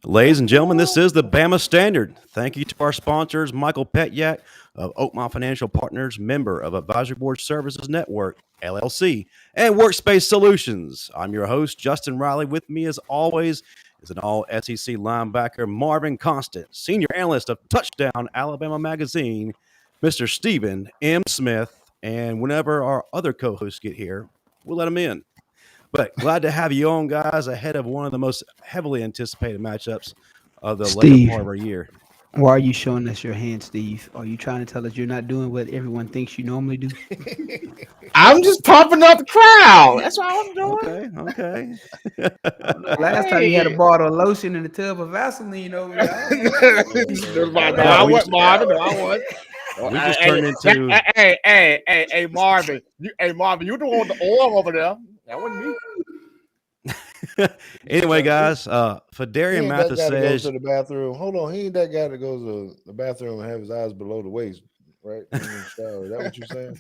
Ladies and gentlemen, this is the Bama Standard. Thank you to our sponsors, Michael Petyak of Oakmont Financial Partners, member of Advisory Board Services Network, LLC, and Workspace Solutions. I'm your host, Justin Riley. With me, as always, is an all-SEC linebacker, Marvin Constant, senior analyst of Touchdown Alabama Magazine, Mr. Stephen M. Smith. And whenever our other co-hosts get here, we'll let them in. But glad to have you on, guys, ahead of one of the most heavily anticipated matchups of the later Steve, part of our year. why are you showing us your hand, Steve? Are you trying to tell us you're not doing what everyone thinks you normally do? I'm just pumping up the crowd. That's what I'm doing. Okay. Last time you had a bottle of lotion and a tub of Vaseline over there. I wasn't Marvin. No, I wasn't. We just turned into. Hey, Marvin. Marvin, you the one with the oil over there. That wasn't me. Anyway, guys, Fadarian Mathis says. Go to the bathroom. Hold on, he ain't that guy that goes to the bathroom and have his eyes below the waist, right? In the shower. Is that what you're saying?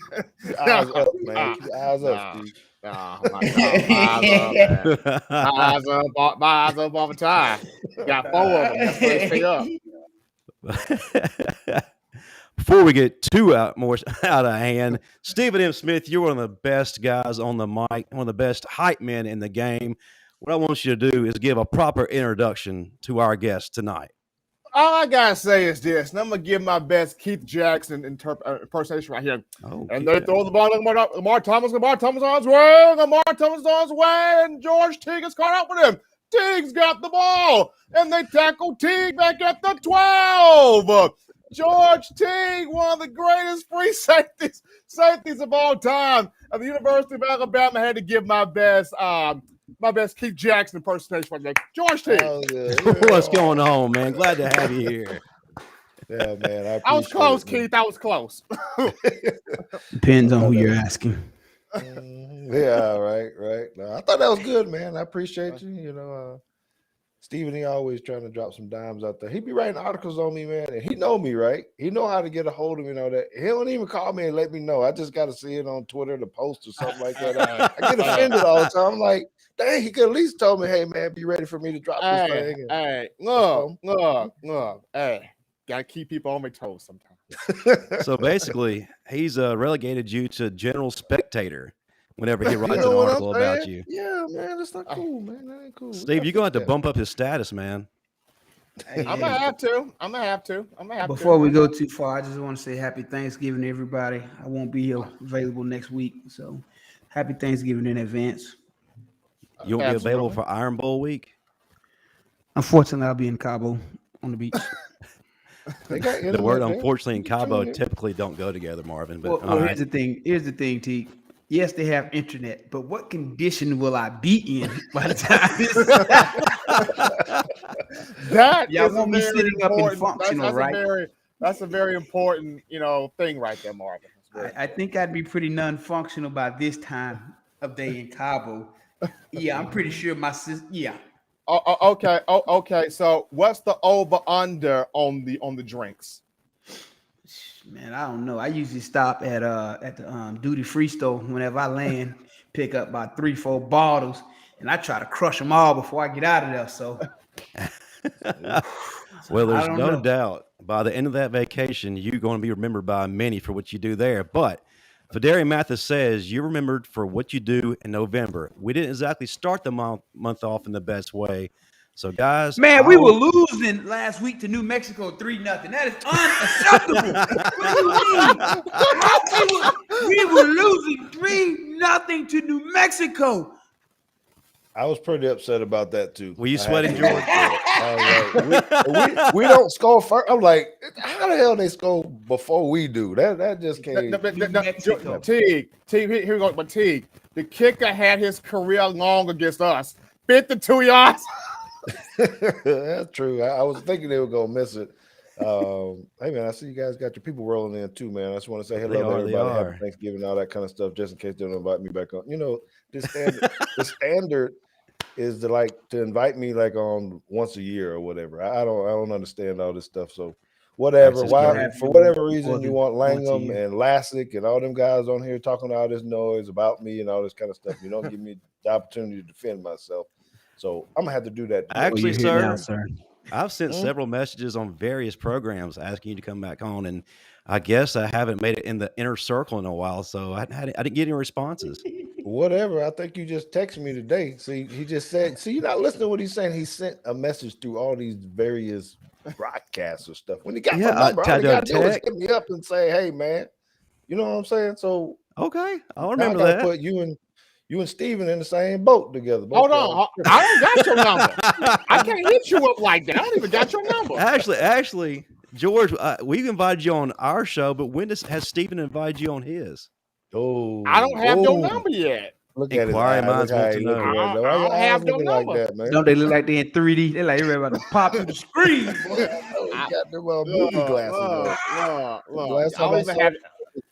Eyes up, man. Keep your eyes up, Steve. Oh my God, my eyes up. My eyes up all the time. Got 4 of them. That's where they up. Before we get too out of hand, Stephen M. Smith, you're one of the best guys on the mic, one of the best hype men in the game. What I want you to do is give a proper introduction to our guest tonight. All I gotta say is this, and I'm gonna give my best Keith Jackson impersonation right here. Oh, and they throw the ball to Lamar Thomas. Lamar Thomas on his way. Lamar Thomas on his way, and George Teague is caught up with him. Teague's got the ball, and they tackle Teague back at the 12. George Teague, one of the greatest free safeties of all time. At the University of Alabama, I had to give my best Keith Jackson impersonation for that. George Teague. Oh, yeah. What's going on, man? Glad to have you here. Yeah, man. I was close, Keith. I was close. Depends on who you're asking. Yeah, right. No, I thought that was good, man. I appreciate you. You know, Steven, he always trying to drop some dimes out there. He be writing articles on me, man, and he know me, right? He know how to get a hold of me and all that. He don't even call me and let me know. I just got to see it on Twitter, the post or something like that. I get offended all the time. I'm like, dang, he could at least told me, hey, man, be ready for me to drop this thing. Look. Hey, got to keep people on my toes sometimes. So basically, he's relegated you to general spectator whenever he writes an article about you. Yeah, man, that's not cool, man. That ain't cool. Steve, you're going to have to bump up his status, man. Hey, I'm going to have to. Before we go too far, I just want to say happy Thanksgiving to everybody. I won't be available next week, so happy Thanksgiving in advance. You won't be available for Iron Bowl week? Unfortunately, I'll be in Cabo on the beach. The word unfortunately and Cabo typically don't go together, Marvin. But well, here's the thing, Teague. Yes, they have internet, but what condition will I be in by the time this? That y'all won't be sitting up and functional, right? That's a very important, thing right there, Marvin. I think I'd be pretty non-functional by this time of day in Cabo. Yeah, I'm pretty sure my sister. Yeah. Okay. So, what's the over/under on the drinks? Man, I don't know. I usually stop at the duty-free store whenever I land, pick up about 3-4 bottles, and I try to crush them all before I get out of there. So, well, there's no doubt by the end of that vacation, you're going to be remembered by many for what you do there. But Fadarian Mathis says you're remembered for what you do in November. We didn't exactly start the month off in the best way. So, guys. Man, we were losing last week to New Mexico 3-0. That is unacceptable. What do you mean? We were losing 3-0 to New Mexico. I was pretty upset about that, too. Were you sweating, George? We don't score first. I'm like, how the hell they score before we do? That just can't. Teague, here we go. But Teague, the kicker had his career long against us. 52 yards. That's true. I was thinking they were gonna miss it. Hey man, I see you guys got your people rolling in too, man. I just want to say hello to everybody. Happy Thanksgiving, all that kind of stuff, just in case they don't invite me back on. The standard is to invite me like on once a year or whatever. I don't understand all this stuff. So whatever. Why for whatever reason you want Langham and Lassick and all them guys on here talking all this noise about me and all this kind of stuff. You don't give me the opportunity to defend myself. So I'm gonna have to do that. Actually, sir, I've sent several messages on various programs asking you to come back on, and I guess I haven't made it in the inner circle in a while, so I didn't get any responses. Whatever. I think you just texted me today. See, he just said, see, you're not listening to what he's saying. He sent a message through all these various broadcasts or stuff. When he got my number, all he got to do is hit me up and say, hey, man, you know what I'm saying? So, okay, I'll remember that. Put you and Steven in the same boat together. Hold on. I don't got your number. I can't hit you up like that. I don't even got your number. Actually, George, we've invited you on our show, but when has Steven invited you on his? Oh, I don't have your number yet. Look at Inquiring minds want to know. I don't have your number. Like that, man. Don't they look like they in 3D? They're like they're about to pop through the screen. Boy. I got them movie glasses. I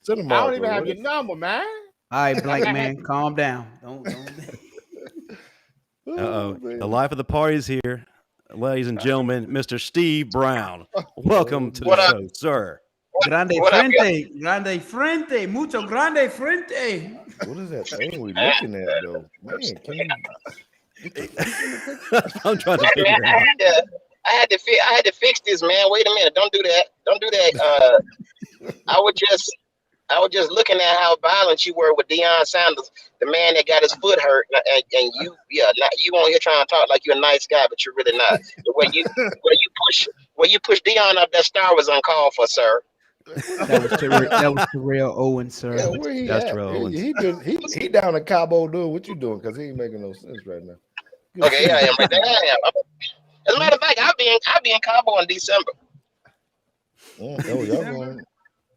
don't even have your number, man. All right, Blank man, calm down. Don't. The life of the party is here, ladies and gentlemen. Mr. Steve Brown, welcome to the show, sir. Grande frente, mucho grande frente. What is that thing we looking at, though? Man, I'm trying to figure it out. I had to fix this, man. Wait a minute. Don't do that. I was just looking at how violent you were with Deion Sanders, the man that got his foot hurt, and you on here trying to talk like you're a nice guy, but you're really not. The way you push Deion up that star was uncalled for, sir. That was Terrell Owens, sir. Yeah, where he at? Terrell Owens. He down in Cabo doing what you doing, because he ain't making no sense right now. Okay, I am right there. I am. As a matter of fact, I'll be in Cabo in December. Y'all going?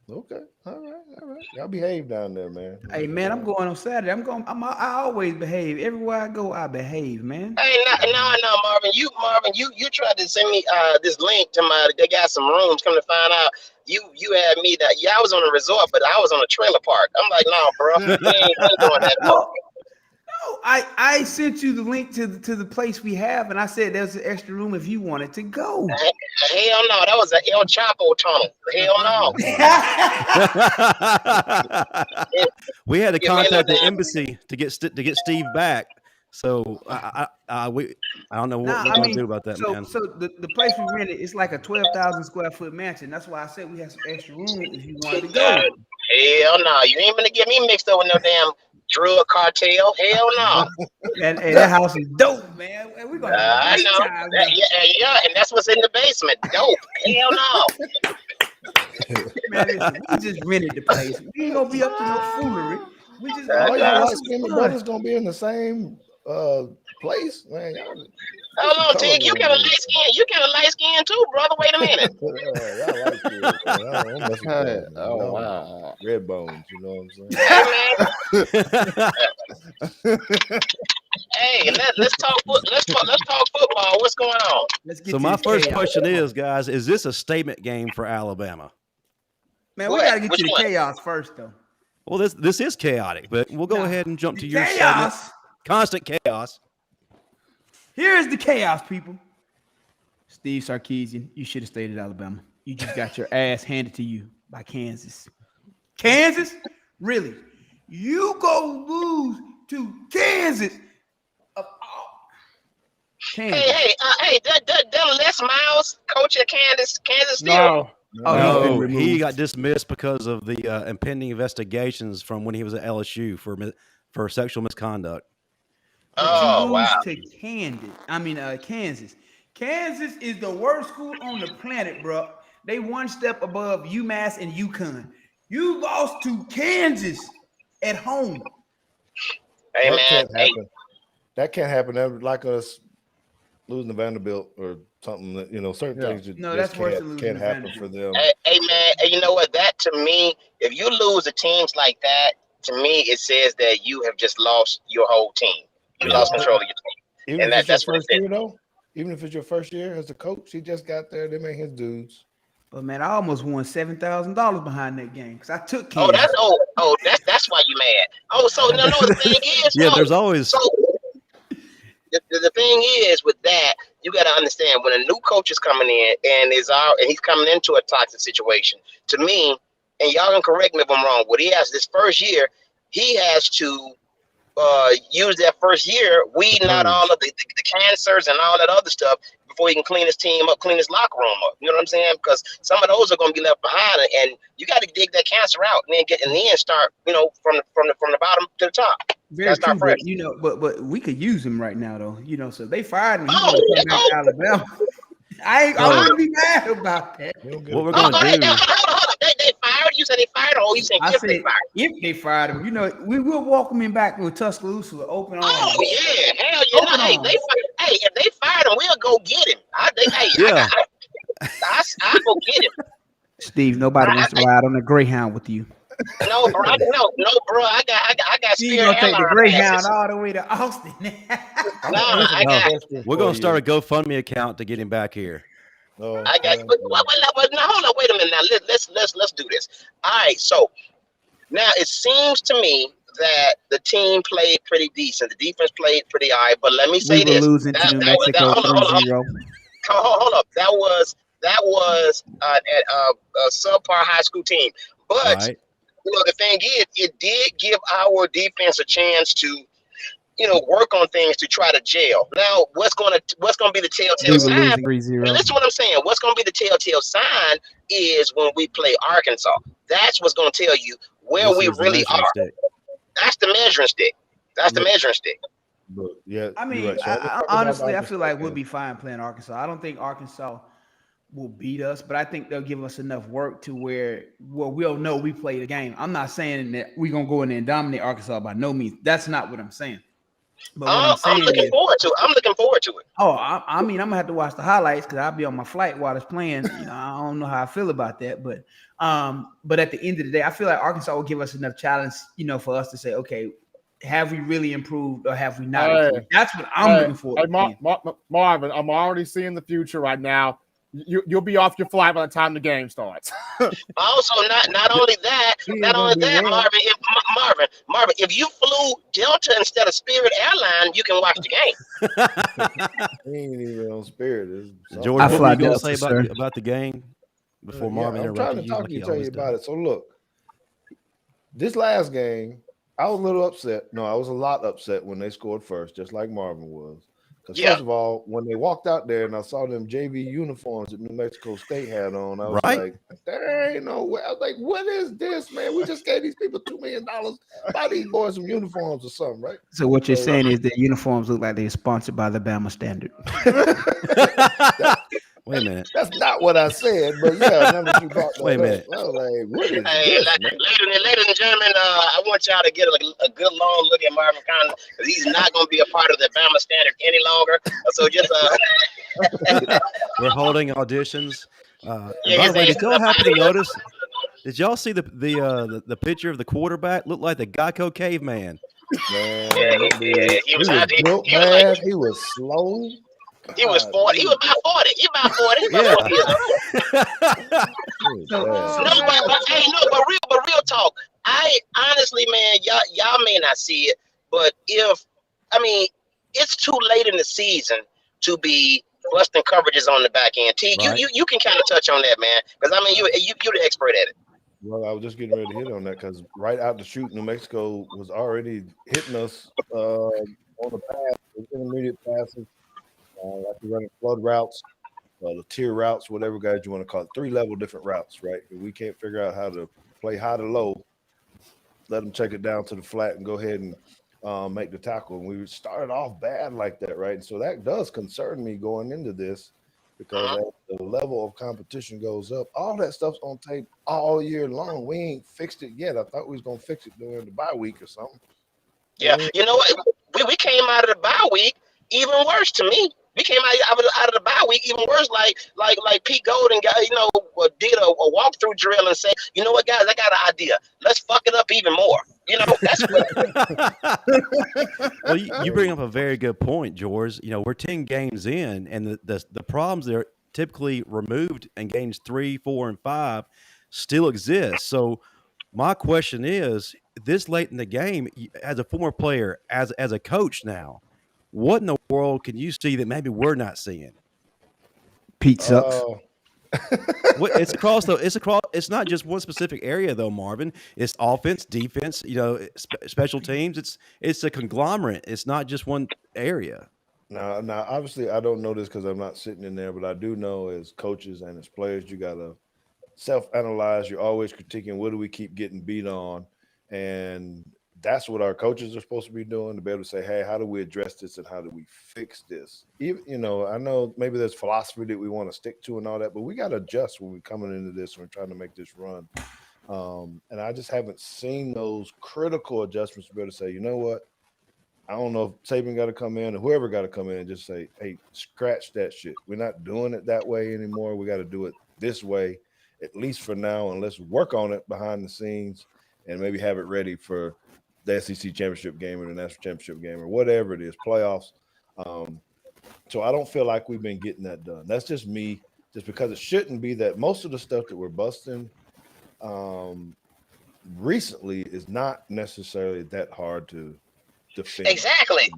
Okay, all right. Y'all behave down there, man. Hey, man, I'm going on Saturday. I always behave. Everywhere I go, I behave, man. Hey, no, Marvin. You tried to send me this link to they got some rooms. Come to find out, you had me that. Yeah, I was on a resort, but I was on a trailer park. I'm like, no, bro, we ain't doing that. No, I sent you the link to the place we have, and I said there's an extra room if you wanted to go. Hell no, that was an El Chapo tunnel. Hell no. We had to contact the embassy to get Steve back. So I don't know what we're going to do about that, man. So the place we rented is like a 12,000 square foot mansion. That's why I said we have some extra room if you wanted to go. Hell no, you ain't gonna get me mixed up with no damn drug cartel. Hell no. And that house is dope, man. We're gonna have I know. Yeah, and that's what's in the basement. Dope. Hell no. Man, listen, we just rented the place. We ain't gonna be up to no foolery. We just all y'all like skinny brothers gonna be in the same place, man. Hold on, Tig. You got a light skin. You got a light skin too, brother. Wait a minute. Oh wow, red bones. You know what I'm saying? Hey, let's talk football. What's going on? So my first question is, guys, is this a statement game for Alabama? Man, we gotta get to the chaos first, though. Well, this is chaotic, but we'll go ahead and jump to your chaos. Segment. Constant chaos. Here's the chaos, people. Steve Sarkisian, you should have stayed at Alabama. You just got your ass handed to you by Kansas. Kansas? Really? You go lose to Kansas. Kansas. Hey, that Les Miles, coach at Kansas still? No, he got dismissed because of the impending investigations from when he was at LSU for sexual misconduct. Oh, wow. To Kansas. Kansas is the worst school on the planet, bro. They one step above UMass and UConn. You lost to Kansas at home. Hey, that can't happen. That would like us losing to Vanderbilt or something. That, certain things can't happen for them. Hey, man, you know what? That to me, if you lose to teams like that, to me, it says that you have just lost your whole team. You lost control of your team. Even if that's what it's year, though. Even if it's your first year as a coach, he just got there. They made his dudes. But man, I almost won $7,000 behind that game because I took Kansas. That's why you mad. Oh, so no. The thing is, there's always. So, the thing is with that, you got to understand when a new coach is coming in and he's coming into a toxic situation. To me, and y'all can correct me if I'm wrong, but he has this first year, he has to use that first year, weeding out all of the cancers and all that other stuff before he can clean his team up, clean his locker room up. You know what I'm saying? Because some of those are going to be left behind, and you got to dig that cancer out and then start, from the bottom to the top. Very true, but we could use him right now though. So if they fired him, he's going to come back to Alabama. I wouldn't be mad about that. What we're going to do? Hold on. They fired? You said they fired? Or you said if they fired? If they fired him, we will welcome him back with Tuscaloosa with open arms. Oh yeah, hell yeah! If they fired him, we'll go get him. I'll go get him. Steve, nobody wants to ride on a Greyhound with you. No, bro. I got you gonna take the Greyhound all the way to Austin. We're gonna start a GoFundMe account to get him back here. Now hold on, wait a minute. Now let's do this. All right, so now it seems to me that the team played pretty decent. The defense played pretty all right, but let me say this: losing to New Mexico 3-0. Hold up, that was a subpar high school team, but. Right. The thing is, it did give our defense a chance to, work on things to try to gel. Now, what's going to be the telltale sign? Listen to what I'm saying. What's going to be the telltale sign is when we play Arkansas. That's what's going to tell you where we really are. That's the measuring stick. But, yeah, I mean, right. So honestly, I feel like we'll be fine playing Arkansas. I don't think Arkansas will beat us, but I think they'll give us enough work to where we'll know we played the game. I'm not saying that we're gonna go in there and dominate Arkansas by no means. That's not what I'm saying. But what I'm looking forward to it. Oh, I mean, I'm gonna have to watch the highlights because I'll be on my flight while it's playing. I don't know how I feel about that, but at the end of the day, I feel like Arkansas will give us enough challenge, for us to say, okay, have we really improved or have we not improved? That's what I'm looking for. Hey, Marvin, I'm already seeing the future right now. You'll be off your flight by the time the game starts. Also, not only that, Marvin, if you flew Delta instead of Spirit Airline, you can watch the game. He ain't even on Spirit. George, what were you going to say about the game before Marvin interrupted you? I'm trying to tell you about it. So look, this last game, I was a little upset. No, I was a lot upset when they scored first, just like Marvin was. Because first of all, when they walked out there and I saw them JV uniforms that New Mexico State had on, I was like, there ain't no way. I was like, what is this, man? We just gave these people $2 million. Buy these boys some uniforms or something, right? So what you're saying is that uniforms look like they're sponsored by the Bama Standard. Wait a minute. That's not what I said, but yeah, now that you brought that Wait a minute. I was like, what is this, ladies and gentlemen, I want y'all to get a good long look at Marvin Collins because he's not going to be a part of the Bama Standard any longer. So just we're holding auditions. By the way, did y'all happen to notice? Did y'all see the picture of the quarterback? Looked like the Geico caveman. Man, he was built bad. He was slow. He was 40. He was about 40. He about 40. But real talk. I honestly, man, y'all may not see it, but it's too late in the season to be busting coverages on the back end. Teague, you can kind of touch on that, man, because you're the expert at it. Well, I was just getting ready to hit on that because right out the chute, New Mexico was already hitting us on the pass, intermediate passes. Like we're running flood routes, the tier routes, whatever guys you want to call it, 3-level different routes, right? If we can't figure out how to play high to low, let them check it down to the flat and go ahead and make the tackle. And we started off bad like that, right? And so that does concern me going into this because as the level of competition goes up, all that stuff's on tape all year long. We ain't fixed it yet. I thought we was going to fix it during the bye week or something. Yeah, you know what? We came out of the bye week even worse to me. We came out of the bye week even worse, like Pete Golden got, did a walkthrough drill and say, you know what, guys, I got an idea. Let's fuck it up even more. That's what. Well, you bring up a very good point, George. We're 10 games in, and the problems that are typically removed in games 3, 4, and 5 still exist. So my question is, this late in the game, as a former player, as a coach now, what in the world can you see that maybe we're not seeing? Pete sucks. It's across. It's not just one specific area, though, Marvin. It's offense, defense. Special teams. It's a conglomerate. It's not just one area. Now, obviously, I don't know this because I'm not sitting in there, but I do know as coaches and as players, you gotta self-analyze. You're always critiquing. What do we keep getting beat on? And that's what our coaches are supposed to be doing, to be able to say, hey, how do we address this and how do we fix this? Even, I know maybe there's philosophy that we want to stick to and all that, but we got to adjust when we're coming into this and we're trying to make this run. And I just haven't seen those critical adjustments to be able to say, you know what? I don't know if Saban got to come in or whoever got to come in and just say, hey, scratch that shit. We're not doing it that way anymore. We got to do it this way, at least for now, and let's work on it behind the scenes and maybe have it ready for the SEC championship game or the national championship game or whatever it is, playoffs. So I don't feel like we've been getting that done. That's just me, just because it shouldn't be that most of the stuff that we're busting recently is not necessarily that hard to defend. Exactly.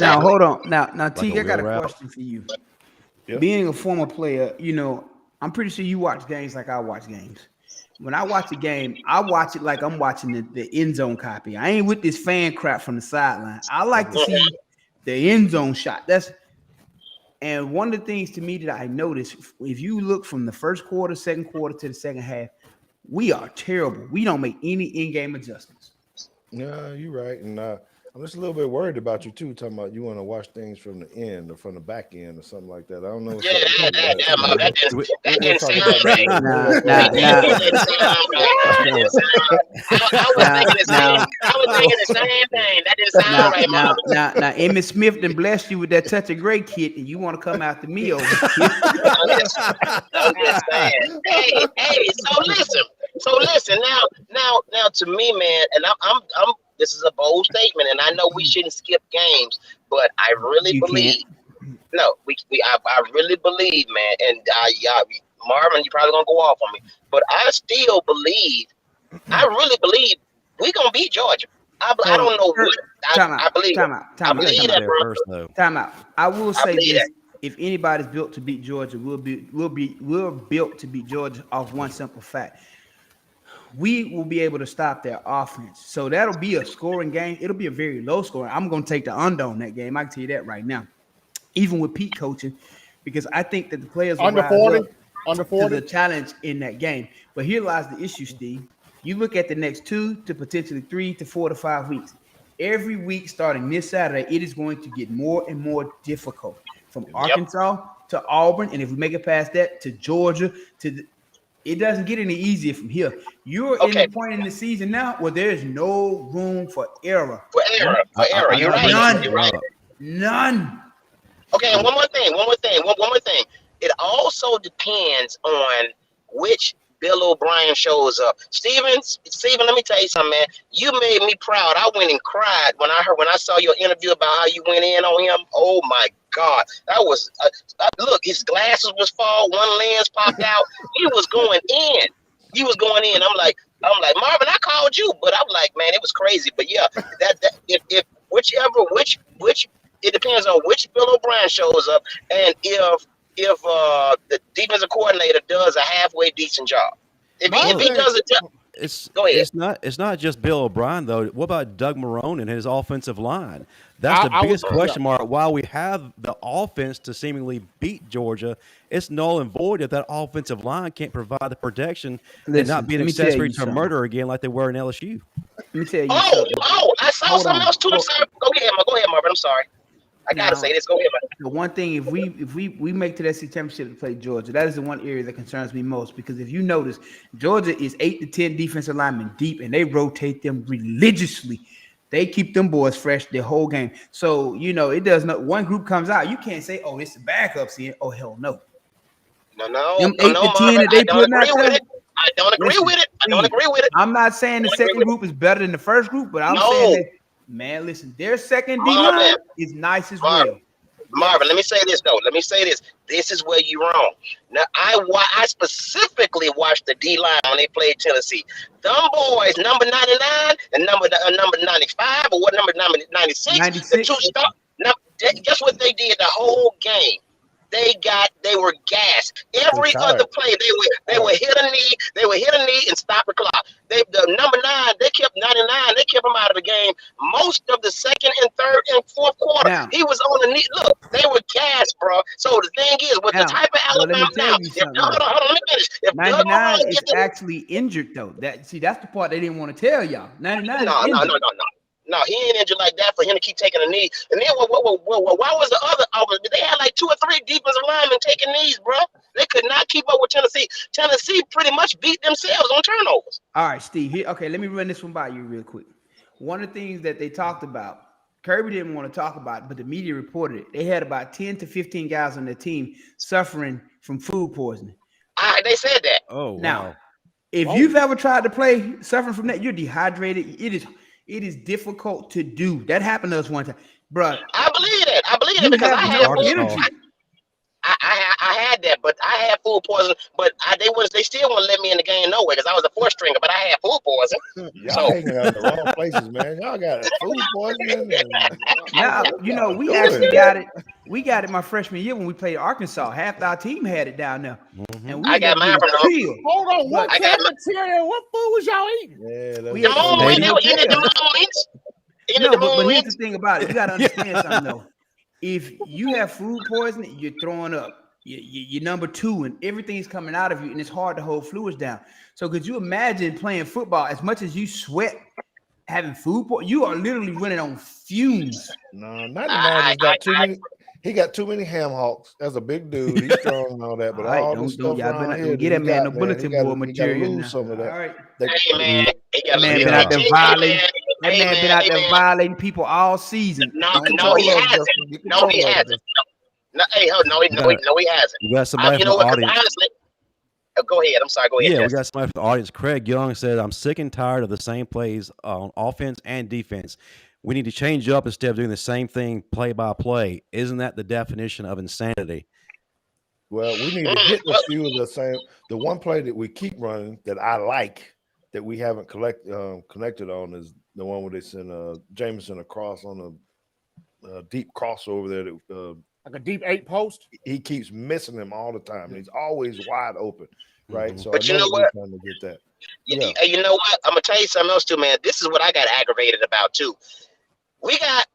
Now hold on. Now, Teague, I got a route. question for you. Yep. Being a former player, I'm pretty sure you watch games like I watch games. When I watch a game, I watch it like I'm watching the end zone copy. I ain't with this fan crap from the sideline. I like to see the end zone shot. And one of the things to me that I noticed, if you look from the first quarter, second quarter to the second half, we are terrible. We don't make any in-game adjustments. Yeah, you're right. And I'm just a little bit worried about you too, talking about you want to watch things from the end or from the back end or something like that. I don't know. That didn't sound right. I was thinking the same thing. That didn't sound right. Now, Emmitt Smith done blessed you with that touch of great kit, and you want to come after me over here. I'm just saying. Hey. So listen. Now, to me, man, and I'm. This is a bold statement, and I know we shouldn't skip games, but I really believe. No, I really believe, man, and Marvin, you probably gonna go off on me, but I still believe. I really believe we're gonna beat Georgia. I don't know what. I believe. I believe that, bro. Time out. I will say this: if anybody's built to beat Georgia, we're built to beat Georgia off one simple fact. We will be able to stop their offense. So that'll be a scoring game. It'll be a very low scoring. I'm going to take the under on that game. I can tell you that right now. Even with Pete coaching, because I think that the players will under 40 to the challenge in that game. But here lies the issue, Steve. You look at the next 2 to potentially 3 to 4 to 5 weeks. Every week starting this Saturday, it is going to get more and more difficult. From Arkansas to Auburn, and if we make it past that, to Georgia, it doesn't get any easier from here. You're in the point in the season now where there's no room for error. You're right. You're right. None. Okay, and one more thing. It also depends on which Bill O'Brien shows up. Steven, let me tell you something, man. You made me proud. I went and cried when I saw your interview about how you went in on him. Oh my God, that was look. His glasses was fall, one lens popped out. He was going in. I'm like Marvin. I called you, but I'm like, man, it was crazy. But yeah, that if which it depends on which Bill O'Brien shows up, and if the defensive coordinator does a halfway decent job. If he does it, go ahead. It's not just Bill O'Brien though. What about Doug Marrone and his offensive line? That's the biggest question mark. While we have the offense to seemingly beat Georgia, it's null and void if that offensive line can't provide the protection and not be an accessory to murder again like they were in LSU. Let me tell you. I saw something else too. Go ahead, Marvin. I'm sorry. I gotta say this. Go ahead, man. The one thing, if we make to that SEC championship to play Georgia, that is the one area that concerns me most, because if you notice, Georgia is 8 to 10 defensive linemen deep, and they rotate them religiously. They keep them boys fresh the whole game. So it does not. One group comes out, you can't say, "Oh, this is backups here." Oh, hell no. No. Them 8 to 10 that they putting out there. I don't agree with it. I'm not saying the second group is better than the first group, but I'm saying that. Man, listen, their second D-line is nice as well. Marvin, let me say this, though. This is where you're wrong. Now, I specifically watched the D-line when they played Tennessee. Them boys, number 99 and number 95, or what number 96? 96. Guess what they did the whole game? they were gassed. Every other play, they would hit a knee, and stop the clock. The number 9, they kept 99, they kept him out of the game most of the second and third and fourth quarter. Now, he was on the knee. Look, they were gassed, bro. So the thing is, with the type of Alabama hold on, let me finish. If 99 is actually injured though. That's the part they didn't want to tell y'all. 99 is injured. No, he ain't injured like that for him to keep taking a knee. And then why was the other? They had like 2 or 3 defensive linemen taking knees, bro. They could not keep up with Tennessee. Tennessee pretty much beat themselves on turnovers. All right, Steve. Okay, let me run this one by you real quick. One of the things that they talked about, Kirby didn't want to talk about it, but the media reported it. They had about 10 to 15 guys on their team suffering from food poisoning. They said that. Oh, now, wow. if you've ever tried to play suffering from that, you're dehydrated. It is difficult to do. That happened to us one time, bro. I believe that because I had energy. I had that, but I had food poisoning. But they still wouldn't let me in the game no way because I was a 4-stringer. But I had food poisoning. Y'all hanging out in the wrong places, man. Y'all got food poisoning. Now, we actually got it. We got it my freshman year when we played Arkansas. Half our team had it down there. Mm-hmm. And we I got mine from the Hold on, what cafeteria? What food was y'all eating? Yeah, but here's the thing about it. You got to understand something though. If you have food poisoning, you're throwing up. You're number 2, and everything's coming out of you, and it's hard to hold fluids down. So, could you imagine playing football as much as you sweat, having food poisoning? You are literally running on fumes. No, 99 has got too many. He got too many ham hocks. That's a big dude. He's strong and all that, but all this stuff around here, get that man no bulletin board material. Lose some of that. All right. Hey, man, been out there violating. That man been out there violating people all season. No, he hasn't. No, he hasn't. No, he hasn't. You got somebody from the audience. Honestly, go ahead. I'm sorry. Go ahead. Yeah, we got somebody from the audience. Craig Young said, "I'm sick and tired of the same plays on offense and defense. We need to change up instead of doing the same thing play by play. Isn't that the definition of insanity?" Well, we need to hit a few of the same. The one play that we keep running that I like that we haven't connected on is the one where they send Jameson across on a deep crossover there. Like a deep 8 post. He keeps missing him all the time. He's always wide open, right? Mm-hmm. So but I know what? We're trying to get that. You know what? I'm gonna tell you something else too, man. This is what I got aggravated about too. We got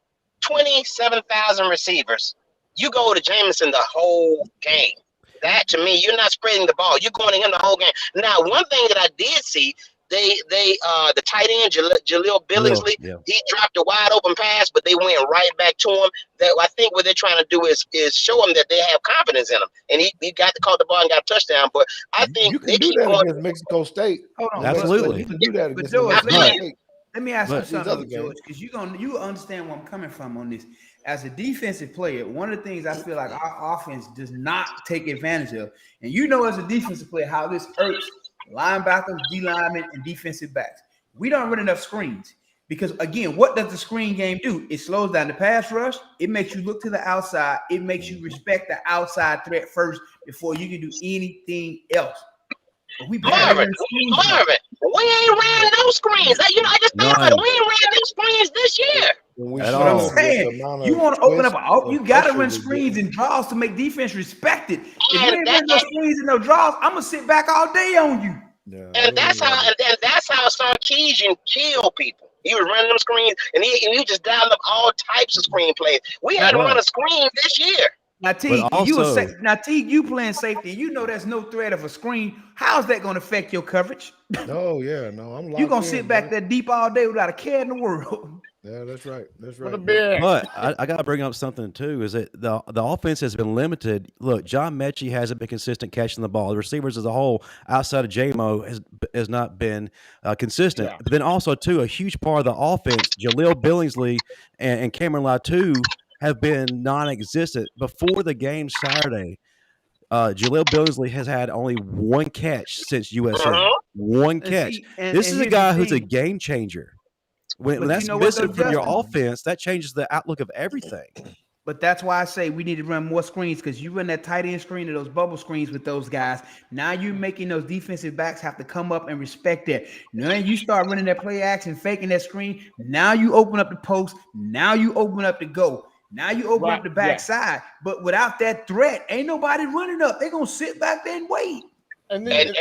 27,000 receivers. You go to Jameson the whole game. That to me, you're not spreading the ball. You're going to him the whole game. Now, one thing that I did see, the tight end Jaleel Billingsley, he dropped a wide open pass, but they went right back to him. That I think what they're trying to do is show him that they have confidence in him, and he got to caught the ball and got a touchdown. But I think you can do that against Mexico State. Hold on, absolutely. You can do that against George, Mexico State. let me ask you something, George, because you understand where I'm coming from on this. As a defensive player, one of the things I feel like our offense does not take advantage of, and as a defensive player, how this hurts linebackers, D linemen, and defensive backs. We don't run enough screens because, again, what does the screen game do? It slows down the pass rush. It makes you look to the outside. It makes you respect the outside threat first before you can do anything else. Marvin, we ain't ran no screens. I just think about it. We ain't ran no screens this year. That's what I'm saying. You want to open up you got to run screens and draws to make defense respect it. If you ain't run no screens and no draws, I'm gonna sit back all day on you. Yeah, and that's how Sarkisian killed people. He was running them screens, and he just dialed up all types of screen plays. We hadn't run a screen this year. Now, Teague, you playing safety. You know there's no threat of a screen. How's that going to affect your coverage? I'm locked You're going to sit back there deep all day without a care in the world. Yeah, that's right. But I got to bring up something, too, is that the offense has been limited. Look, John Mechie hasn't been consistent catching the ball. The receivers as a whole, outside of J-Mo, has not been consistent. Yeah. But then also, too, a huge part of the offense, Jaleel Billingsley and Cameron Latu, have been non-existent. Before the game Saturday, Jaleel Billingsley has had only one catch since USC. One catch. This is a guy who's a game changer. When that's missing from your offense, that changes the outlook of everything. But that's why I say we need to run more screens, because you run that tight end screen or those bubble screens with those guys. Now you're making those defensive backs have to come up and respect that. Now you start running that play action, faking that screen. Now you open up the post. Now you open up the go. Now you open up the backside, but without that threat, ain't nobody running up. They're gonna sit back there and wait. And then,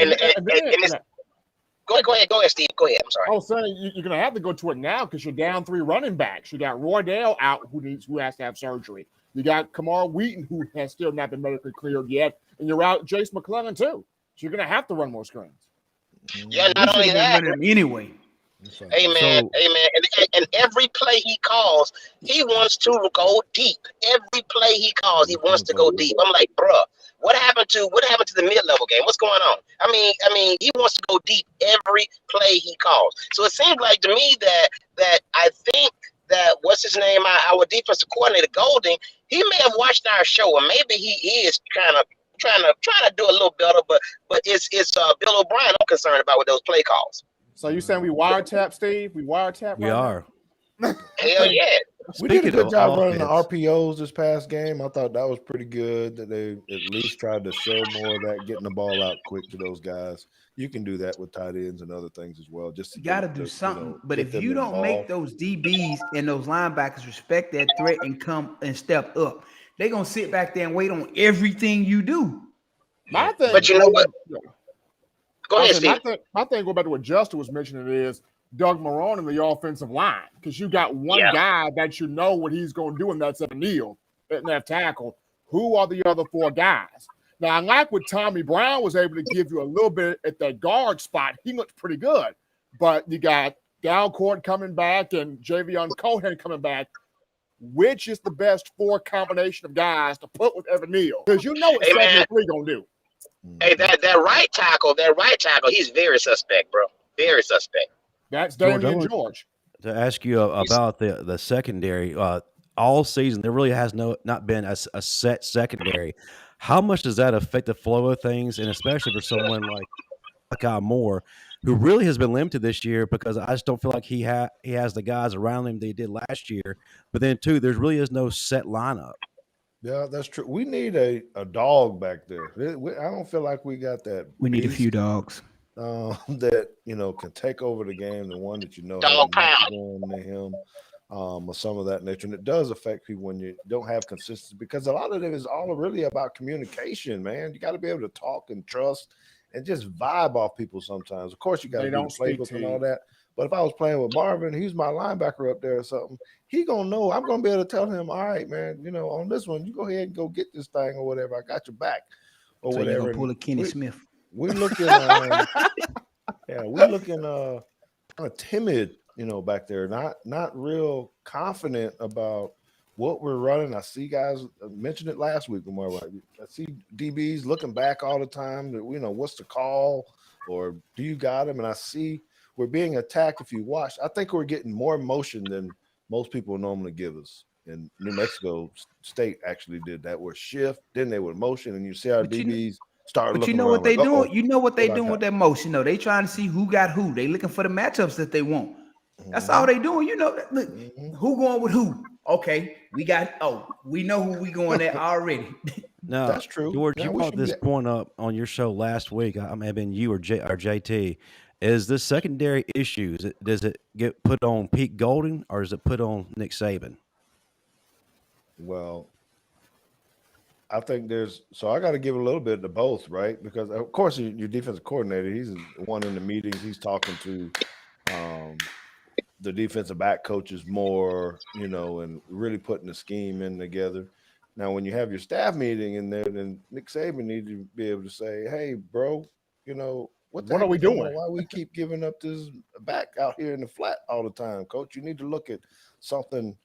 go ahead, Steve. Go ahead. I'm sorry. I was saying you're gonna have to go to it now because you're down 3 running backs. You got Roydell out who has to have surgery. You got Kamar Wheaton who has still not been medically cleared yet, and you're out Jace McClellan too. So you're gonna have to run more screens. Yeah, not only that. Anyway. Amen. And every play he calls, he wants to go deep. Every play he calls, he wants to go deep. I'm like, bruh, what happened to the mid-level game? What's going on? I mean, he wants to go deep every play he calls. So it seems like to me that I think that what's his name, our defensive coordinator Golding, he may have watched our show, and maybe he is kind of trying to do a little better. But it's Bill O'Brien I'm concerned about with those play calls. So you saying we wiretap, Steve? We wiretap? We are. Hell yeah. We did a good job running the RPOs this past game. I thought that was pretty good that they at least tried to show more of that, getting the ball out quick to those guys. You can do that with tight ends and other things as well. Just you got to do something. But if you don't make those DBs and those linebackers respect that threat and come and step up, they're going to sit back there and wait on everything you do. But you know what? Go ahead, Steve. My thing, going back to what Justin was mentioning, is Doug Marrone in the offensive line, because you got one guy that you know what he's going to do, and that's Evan Neal at left tackle. Who are the other 4 guys? Now, I like what Tommy Brown was able to give you a little bit at that guard spot. He looked pretty good, but you got Dalcourt coming back and Javion Cohen coming back. Which is the best 4 combination of guys to put with Evan Neal? Because you know what 73 going to do. Hey, that right tackle, he's very suspect, bro. Very suspect. That's Damian George. To ask you about the secondary, all season there really has not been a set secondary. How much does that affect the flow of things, and especially for someone like Kyle Moore, who really has been limited this year because I just don't feel like he has the guys around him that he did last year. But then too, there really is no set lineup. Yeah, that's true. We need a dog back there. I don't feel like we got that. We need a few dogs that can take over the game. The one that dog pound to him, or some of that nature. And it does affect people when you don't have consistency, because a lot of it is all really about communication. Man, you got to be able to talk and trust and just vibe off people. Sometimes, of course, you got to do the playbook and all that. But if I was playing with Marvin, he's my linebacker up there or something, he going to know. I'm going to be able to tell him, all right, man, on this one, you go ahead and go get this thing or whatever. I got your back or whatever. You're going to pull a Kenny Smith. We're looking, we're looking kind of timid, back there. Not real confident about what we're running. I see guys mentioned it last week. I see DBs looking back all the time. What's the call, or do you got him? And I see we're being attacked. If you watch, I think we're getting more motion than most people normally give us. And New Mexico State actually did that. We're shift, then they would motion, and you see our DBs start looking. But you know what they doing? You know what they doing with that motion? They trying to see who got who. They looking for the matchups that they want. That's all they doing. Look, who going with who? Okay, we know who we going at already. No, that's true. George, you brought this point up on your show last week. I may have been you or JT. Is this secondary issue? Does it get put on Pete Golding, or is it put on Nick Saban? Well, I think I got to give a little bit to both, right? Because of course your defensive coordinator, he's the one in the meetings. He's talking to the defensive back coaches more, and really putting the scheme in together. Now, when you have your staff meeting in there, then Nick Saban needs to be able to say, "Hey, bro, what are we doing? Why we keep giving up this back out here in the flat all the time, coach? You need to look at something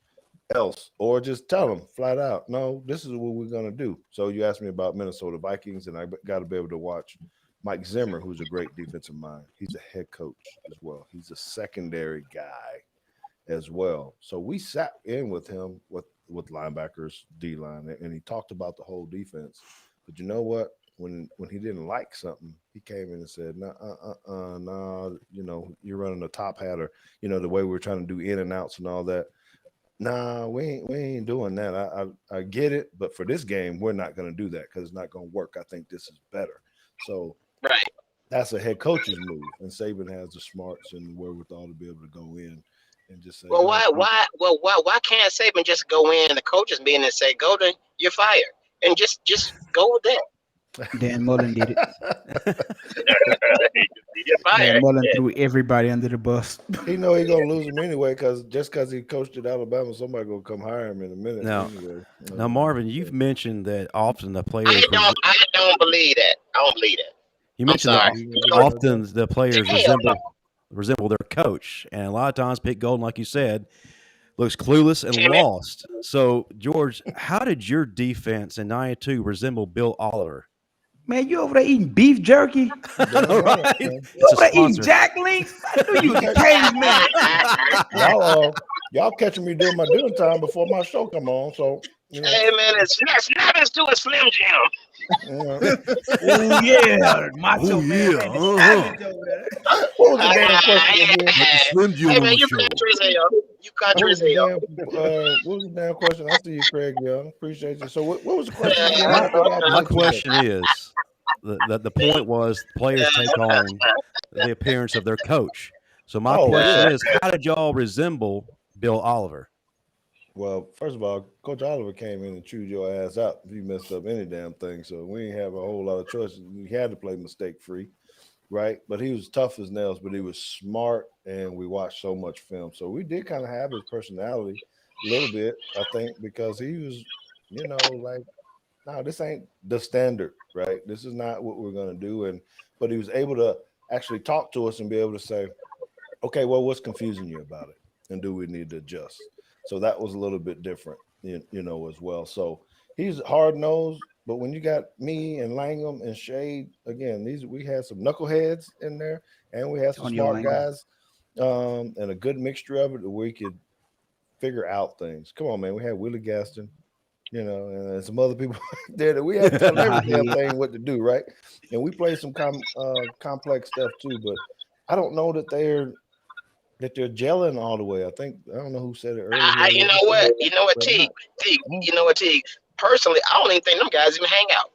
else, or just tell them flat out, no, this is what we're going to do." So you asked me about Minnesota Vikings, and I got to be able to watch Mike Zimmer, who's a great defensive mind. He's a head coach as well. He's a secondary guy as well. So we sat in with him with linebackers, D-line, and he talked about the whole defense. But you know what? When he didn't like something, he came in and said, no, you're running a top hat, or, the way we're trying to do in and outs and all that. Nah, we ain't doing that. I get it, but for this game, we're not going to do that because it's not going to work. I think this is better. So that's a head coach's move, and Saban has the smarts and the wherewithal to be able to go in and just say, Well, why can't Saban just go in the coaches meeting and say, "Golden, you're fired," and just go with that? Dan Mullen did it. You're Dan fired. Mullen threw everybody under the bus. he know he gonna lose him anyway, because he coached at Alabama, somebody gonna come hire him in a minute. Now- anyway. Now, Marvin, you've mentioned that often the players. I don't believe that. I don't believe that. You mentioned that sorry. often the players Hell no. resemble their coach, and a lot of times Pitt Golden, like you said, looks clueless and Timmy. lost. So, George, how did your defense in '92 resemble Bill Oliver? Man, you over there eating beef jerky? Right? You It's over there a eating sponsor. jack links? I knew you was a caveman. Y'all catching me doing my doing time before my show come on. So, you know, Hey man, it's nothing to a Slim Jim. Oh yeah, Macho Oh, Man. yeah, Man, the uh-huh. savage over there. what was the damn question again? Slim Jim Hey on man, the you show. country as hell. You country What as was, the hell. what was the damn question? I see you, Craig Young. Appreciate you. So, what was the question again? My question is, the point was players take on the appearance of their coach. So my question is, how did y'all resemble Bill Oliver? Well, first of all, Coach Oliver came in and chewed your ass out if you messed up any damn thing. So we didn't have a whole lot of choices. We had to play mistake free, right? But he was tough as nails, but he was smart, and we watched so much film. So we did kind of have his personality a little bit, I think, because he was, like, no, this ain't the standard, right? This is not what we're going to do. But he was able to actually talk to us and be able to say, okay, well, what's confusing you about it? And do we need to adjust? So that was a little bit different, as well. So he's hard-nosed, but when you got me and Langham and Shade, again, we had some knuckleheads in there, and we had some smart guys, and a good mixture of it where we could figure out things. Come on, man. We had Willie Gaston, and some other people there that we had to tell every damn thing what to do, right? And we played some complex stuff too, but I don't know that they're gelling all the way. I don't know who said it earlier. You know what, Teague. You know what, Teague. Personally, I don't even think them guys even hang out.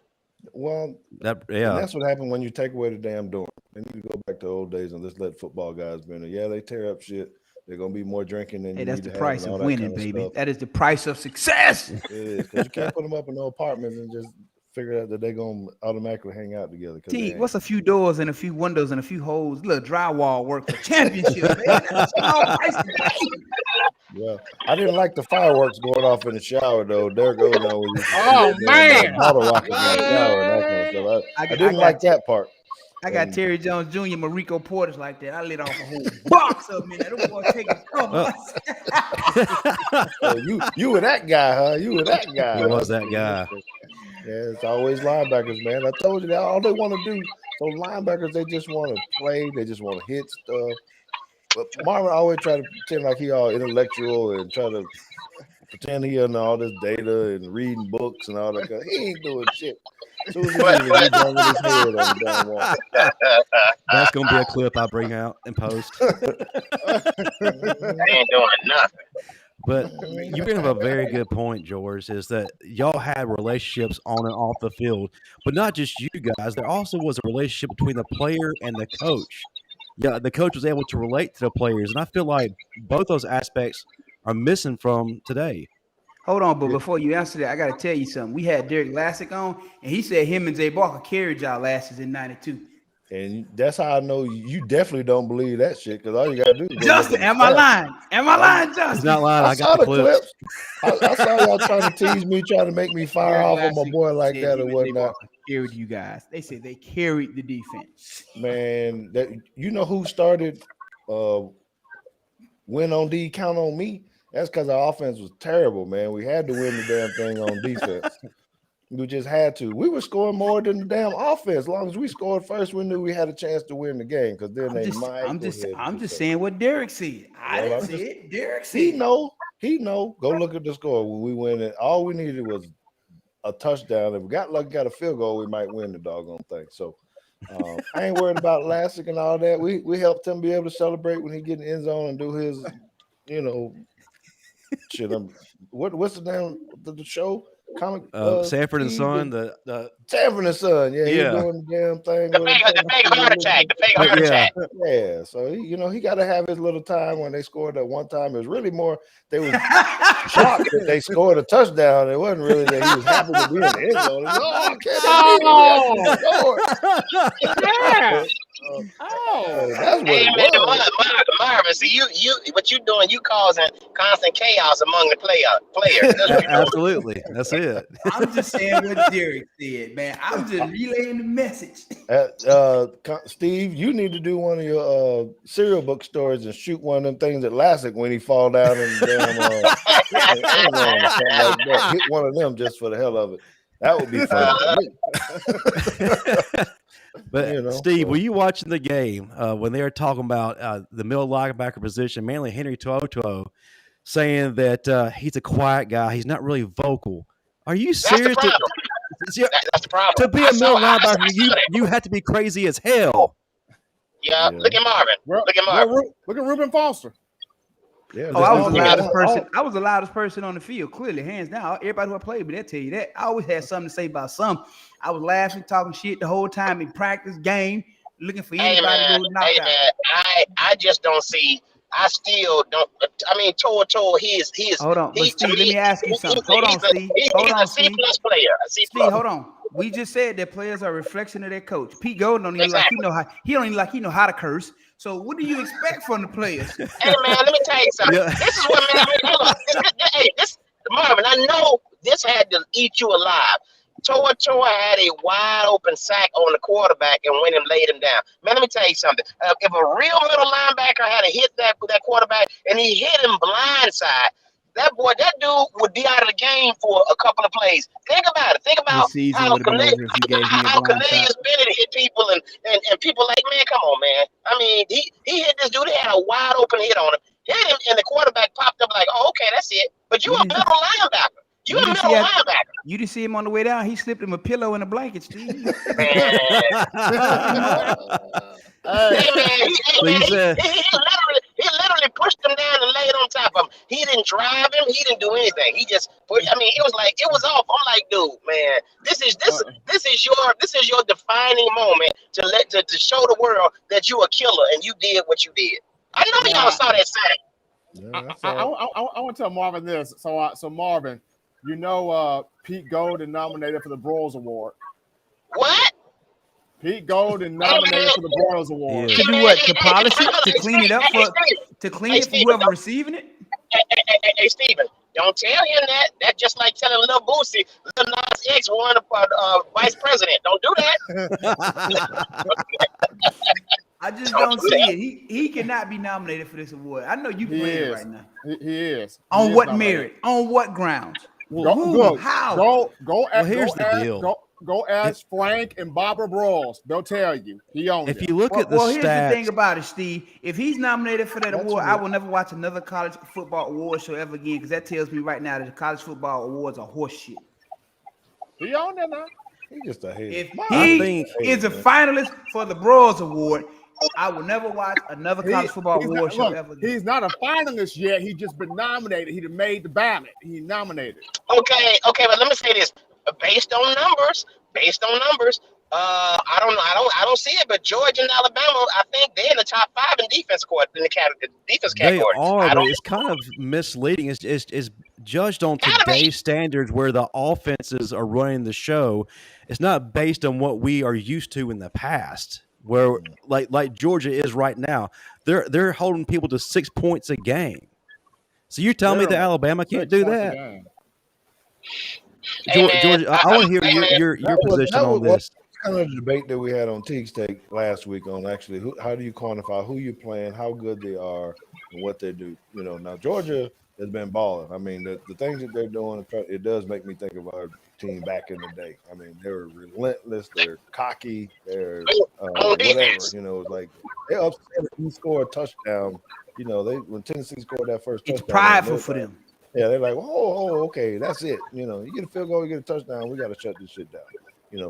Well, and that's what happened when you take away the damn door. And you go back to old days and just let football guys be in there. Yeah, they tear up shit. They're gonna be more drinking than you that's need the to price have of and all winning, that kind of baby. stuff. That is the price of success. It is, because you can't put them up in no apartments and just figure out that they're gonna automatically hang out together. T, what's a few doors and a few windows and a few holes? Little drywall work for championship, baby. That's a small price to pay. Well, I didn't like the fireworks going off in the shower though. There goes now. Oh man, bottle rockets in the shower and that kind of stuff. I didn't like that part. I got Terry Jones Jr., Mariko Porters like that. I lit off a whole box of them in there. Them boys taking cover. So you were that guy, huh? You were that guy. He was that guy. Yeah, it's always linebackers, man. I told you that all they want to do. So linebackers, they just want to play. They just want to hit stuff. But Marvin always try to pretend like he all intellectual and try to pretend he on all this data and reading books and all that. He ain't doing shit. As soon as he banging his head on the damn wall. That's gonna be a clip I bring out and post. They ain't doing nothing. But you bring up a very good point, George, is that y'all had relationships on and off the field, but not just you guys. There also was a relationship between the player and the coach. Yeah, the coach was able to relate to the players, and I feel like both those aspects are missing from today. Hold on, but before you answer that, I got to tell you something. We had Derek Lassick on, and he said him and Jay Barker carried y'all asses in '92. And that's how I know you definitely don't believe that shit, because all you got to do is Justin, am I lying? Am I lying, Justin? He's not lying. I saw got the clips. I saw y'all trying to tease me, trying to make me fire off on my boy like that or whatnot. Carried you guys. They said they carried the defense. Man, that who started win on D, count on me? That's because our offense was terrible, man. We had to win the damn thing on defense. We just had to. We were scoring more than the damn offense. As long as we scored first, we knew we had a chance to win the game. Because then I'm just saying what Derek said. I didn't say it. Derek said he know. Go look at the score when we win it. All we needed was a touchdown. If we got lucky, got a field goal, we might win the doggone thing. So I ain't worried about Lassick and all that. We helped him be able to celebrate when he get in the end zone and do his, shit. What's the name of the show? comic Sanford and Steve Son, the Sanford and Son. Yeah, he's doing the damn thing. The fake heart attack. The fake heart attack. Yeah, so he got to have his little time when they scored that one time. It was really more they was shocked that they scored a touchdown. It wasn't really that he was happy to be in the end zone. Oh, that's what it was. Marvin, see you what you doing? You causing constant chaos among the players. That's what Absolutely, that's it. I'm just saying what Derek said, man. I'm just relaying the message. Steve, you need to do one of your cereal book stories and shoot one of them things at Lassick when he fall down and damn hit one of them just for the hell of it. That would be fun. But Steve, were you watching the game when they were talking about the middle linebacker position, mainly Henry To'oTo'o, saying that he's a quiet guy, he's not really vocal? Are you serious? That's the problem. To be a middle linebacker, you have to be crazy as hell. Yeah. Look at Marvin. Look at Marvin. Look at Ruben Foster. Yeah, I was the loudest person. I was the loudest person on the field, clearly, hands down. Everybody who I played with, they'll tell you that. I always had something to say about something. I was laughing, talking shit the whole time in practice, game, looking for anybody to go knock out. I just don't see. I still don't. I mean, To'oTo'o, he is. Hold on, but Steve, let me ask you something. Hold on, Steve. Hold on, Steve. He's a C+ player. Steve, hold on. We just said that players are a reflection of their coach. Pete Golden don't even like he know how to curse. So what do you expect from the players? Hey man, let me tell you something. Yeah. This is what this Marvin. I know this had to eat you alive. To'oTo'o had a wide open sack on the quarterback and went and laid him down. Man, let me tell you something. If a real middle linebacker had hit that quarterback and he hit him blindside, that dude would be out of the game for a couple of plays. Think about it. Think about how Cornelius Bennett hit people and people like, man, come on, man. I mean, he hit this dude. He had a wide open hit on him. Hit him, and the quarterback popped up like, oh, okay, that's it. But you a middle linebacker. You a middle linebacker. You didn't see him on the way down. He slipped him a pillow and a blanket, Steve. Hey, man, he literally pushed him down and laid on top of him. He didn't drive him. He didn't do anything. He just pushed. I mean, it was off. I'm like, dude, man, this is your defining moment to show the world that you a killer and you did what you did. I know y'all saw that sack. Yeah, I want to tell Marvin this. So Marvin, Pete Golden nominated for the Broyles Award. What? Pete Golden nominated for the Broyles Award. To do what? To polish it? To clean it up for whoever receiving it? Hey, Steven, don't tell him that. That's just like telling Lil Boosie, Lil Nas X won vice president. Don't do that. I just don't see it. He cannot be nominated for this award. I know you playing right now. He is. On what merit? On what grounds? How? Here's the deal. Go ask Frank and Barbara Broyles. They'll tell you. He owns it. If you look at the stats. Here's the thing about it, Steve. If he's nominated for that award, I will never watch another college football award show ever again, because that tells me right now that the college football awards are horse shit. He owned it now. He just a hater. If he is a finalist for the Broyles Award, I will never watch another college football award show ever again. He's not a finalist yet. He's just been nominated. He made the ballot. He nominated. Okay, but let me say this. Based on numbers, I don't know. I don't see it, but Georgia and Alabama, I think they're in the top 5 in defense category. They are, but it's kind of misleading. It's judged on today's standards, where the offenses are running the show. It's not based on what we are used to in the past, where like Georgia is right now. They're holding people to 6 points a game. So you tell me that Alabama can't do that? Georgia, I want to hear your position on this. Kind of the debate that we had on Teague's Take last week on actually how do you quantify who you're playing, how good they are, and what they do. Now Georgia has been balling. I mean, the things that they're doing, it does make me think of our team back in the day. I mean, they're relentless, they're cocky, they're whatever. It's like they're upset if you score a touchdown. When Tennessee scored that first touchdown, it's prideful for them. Yeah, they're like, oh, okay, that's it. You get a field goal, you get a touchdown, we got to shut this shit down.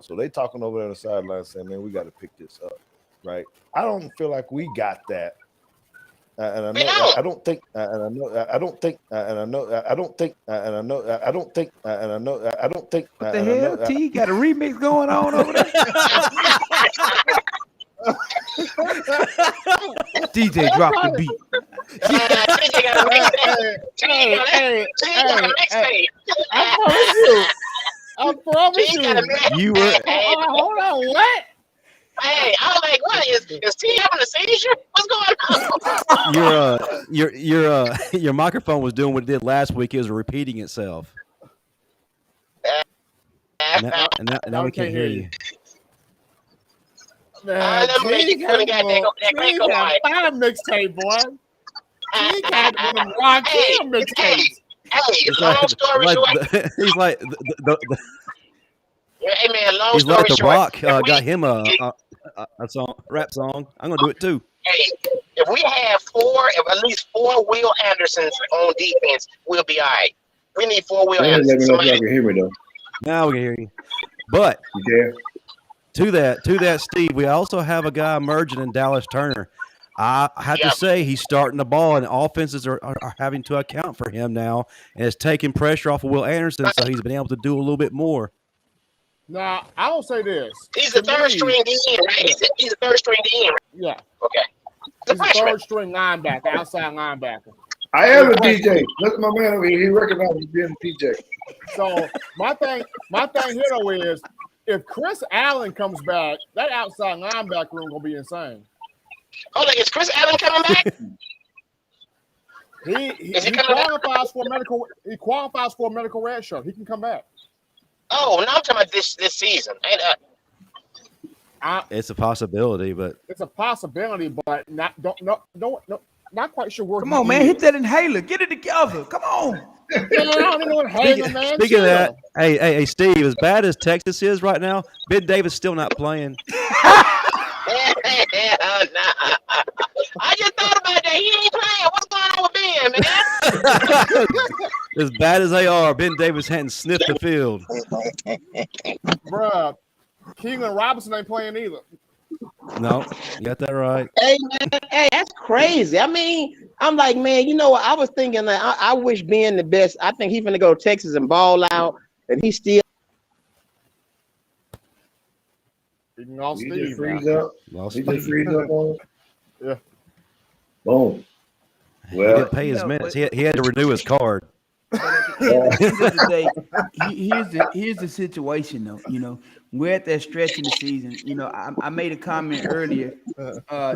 So they talking over there on the sideline saying, man, we got to pick this up, right? I don't feel like we got that and I know, I don't think, and I know, I don't think, and I know, I don't think, and I know, I don't think, and I know, I don't think. What the hell? T got a remix going on over there. DJ drop the beat. TJ got a mixtape. I promise you. You were. Hold on, what? Hey, I was like, what is T having a seizure? What's going on? Your microphone was doing what it did last week. It was repeating itself. And now we can't hear you. Man, T got a mixtape, boy. He got them rock mixtapes. Hey, long story short. He's like Hey man, long he's story like the short. Rock got him a rap song. I'm gonna do it too. Hey, if we have at least four Will Andersons on defense, we'll be all right. We need four Will Andersons. Let me know if y'all can hear me though. Now we can hear you. But to that, Steve, we also have a guy emerging in Dallas Turner. I have to say he's starting the ball, and offenses are having to account for him now, and it's taking pressure off of Will Anderson, so he's been able to do a little bit more. Now, I will say this. He's the third string DN, right? He's the third string DN, right? Yeah. Okay. He's the third string linebacker, outside linebacker. I am a DJ. Look at my man over here. He recognizes being a DJ. So my thing here though is if Chris Allen comes back, that outside linebacker room gonna be insane. Oh, like is Chris Allen coming back? He qualifies for a medical. He qualifies for a medical red shirt. He can come back. Oh, no, I'm talking about this season. It's a possibility, but it's a possibility, but not quite sure where. Come on, man, hit that inhaler. Get it together. Come on. Speaking of that, hey, Steve, as bad as Texas is right now, Ben Davis still not playing. Hell nah. I just thought about that. He ain't playing. What's going on with Ben, man? As bad as they are, Ben Davis hadn't sniffed the field. Bruh, Keelan Robinson ain't playing either. No, you got that right. Hey, man, hey, that's crazy. I mean, I'm like, man, you know what? I was thinking that I wish Ben the best. I think he's going to go to Texas and ball out, and he's still. He can all He Steve. just freeze up. He just freeze up on it. Yeah. Boom. He Well, didn't pay his minutes. He had to renew his card. At the end of the day, here's the situation though. You know, we're at that stretch in the season. You know, I made a comment earlier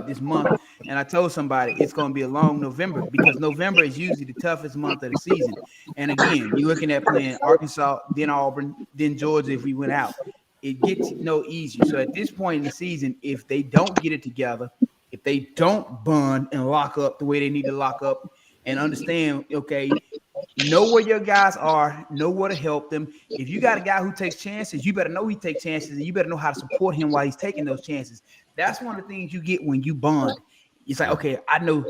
this month, and I told somebody it's going to be a long November because November is usually the toughest month of the season. And again, you're looking at playing Arkansas, then Auburn, then Georgia. If we went out, it gets no easier. So at this point in the season, if they don't get it together, if they don't bond and lock up the way they need to lock up, and understand, okay, know where your guys are, know where to help them. If you got a guy who takes chances, you better know he takes chances, and you better know how to support him while he's taking those chances. That's one of the things you get when you bond. It's like, okay, I know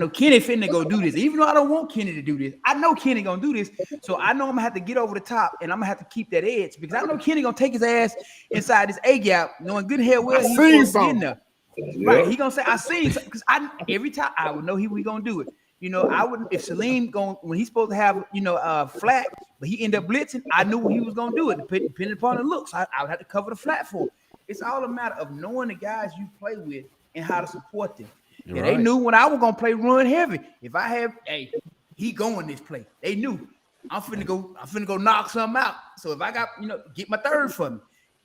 Kenny finna go do this. Even though I don't want Kenny to do this, I know Kenny gonna do this. So I know I'm gonna have to get over the top, and I'm gonna have to keep that edge because I know Kenny gonna take his ass inside this A gap, knowing good hell well he's supposed to be in there. yeah. Right? He gonna say, "I seen," because every time I would know he was gonna do it. You know, I wouldn't if Salim going when he's supposed to have flat, but he ended up blitzing. I knew he was gonna do it, depending upon the looks. I would have to cover the flat for him. It's all a matter of knowing the guys you play with and how to support them. And Right. they knew when I was gonna play run heavy. If I have, he going this play. They knew I'm finna go knock something out. So if I got get my third for me.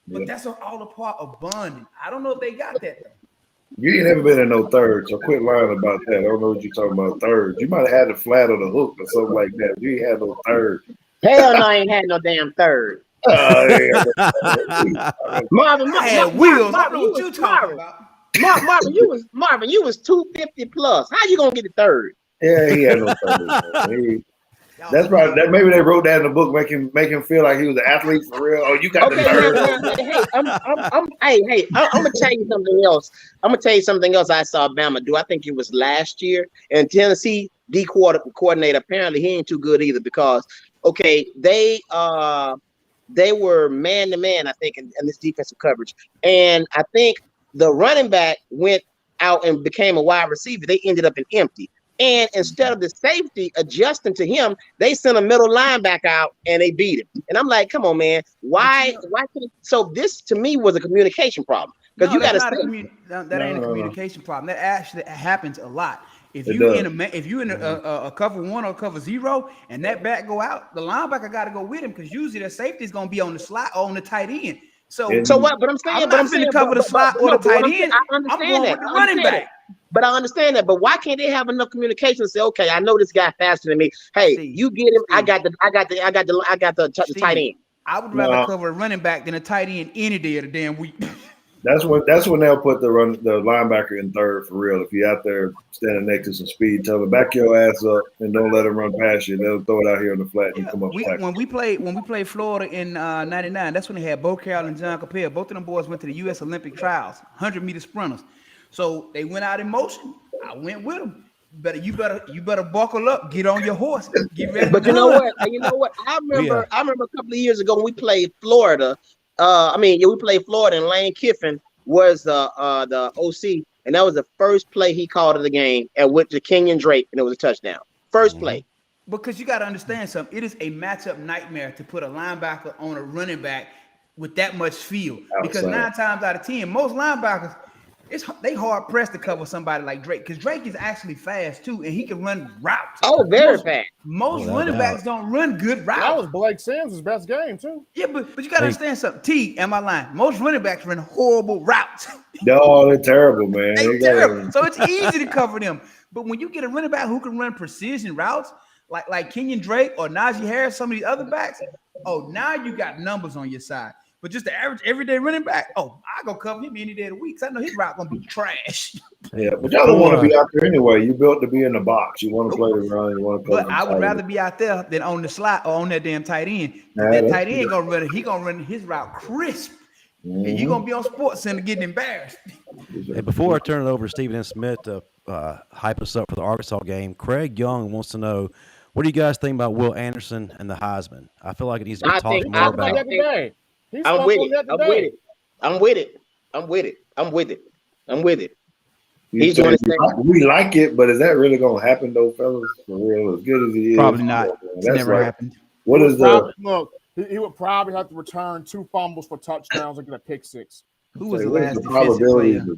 But that's all a part of bonding. I don't know if they got that though. You ain't never been in no third, so quit lying about that. I don't know what you're talking about third. You might have had the flat or the hook or something like that. You ain't had no third. Hell no, I ain't had no damn third. Yeah. Marvin, I had wheels. I don't know what you talking about. Marvin, you was 250 plus. How you gonna get the third? Yeah, he had no third. That's right. That maybe they wrote that in the book, make him feel like he was an athlete for real. Oh, you got the third. Hey, I'm gonna tell you something else. I'm gonna tell you something else I saw Bama do. I think it was last year. And Tennessee coordinator, apparently he ain't too good either because they were man to man, I think, in this defensive coverage. And I think the running back went out and became a wide receiver, they ended up in empty. And instead of the safety adjusting to him, they sent a middle linebacker out and they beat him. And I'm like, come on, man, why? So this to me was a communication problem because you got to that ain't a communication problem. That actually happens a lot. If you in a cover 1 or cover 0 and that back go out, the linebacker got to go with him because usually the safety is going to be on the slot or on the tight end. So what? But I'm saying, I'm saying cover the slot or the tight end. I understand that. Running back. But I understand that. But why can't they have enough communication to say, okay, I know this guy faster than me. Hey, Steve, you get him. I got the tight end. I would rather cover a running back than a tight end any day of the damn week. That's when they'll put the linebacker in third for real. If you're out there standing next to some speed, tell them back your ass up and don't let them run past you. They'll throw it out here on the flat and come up. When we played Florida in '99, that's when they had Bo Carroll and John Capel. Both of them boys went to the U.S. Olympic trials, 100-meter sprinters. So they went out in motion. I went with them. You better buckle up, get on your horse, get ready. But you know what? I remember a couple of years ago when we played Florida. We played Florida, and Lane Kiffin was the OC, and that was the first play he called of the game, and went to Kenyon Drake, and it was a touchdown. First play. Because you got to understand something. It is a matchup nightmare to put a linebacker on a running back with that much field. Because 9 times out of 10, most linebackers, they hard pressed to cover somebody like Drake, because Drake is actually fast too, and he can run routes. Oh, very fast. Most running backs don't run good routes. That was Blake Sims' best game too. Yeah, but you gotta understand something. Teague, am I lying? Most running backs run horrible routes. No, they're terrible, man. They're terrible. So it's easy to cover them. But when you get a running back who can run precision routes, like Kenyon Drake or Najee Harris, some of these other backs, now you got numbers on your side. But just the average everyday running back, I go cover him any day of the week. I know his route gonna be trash. Yeah, but y'all don't want to be out there anyway. You built to be in the box. You want to play the run. You want to play. But I would rather be out there than on the slot or on that damn tight end. That tight end gonna run it. He gonna run his route crisp, and you gonna be on Sports Center getting embarrassed. Hey, before I turn it over to Stephen and Smith to hype us up for the Arkansas game, Craig Young wants to know, what do you guys think about Will Anderson and the Heisman? I feel like it needs to be talked more about. I'm with it. He's going to say, we like it, but is that really going to happen, though, fellas? For real, as good as he is, probably not. It's never happened. What is look? He would probably have to return 2 fumbles for touchdowns and get a pick 6. Who was the last defensive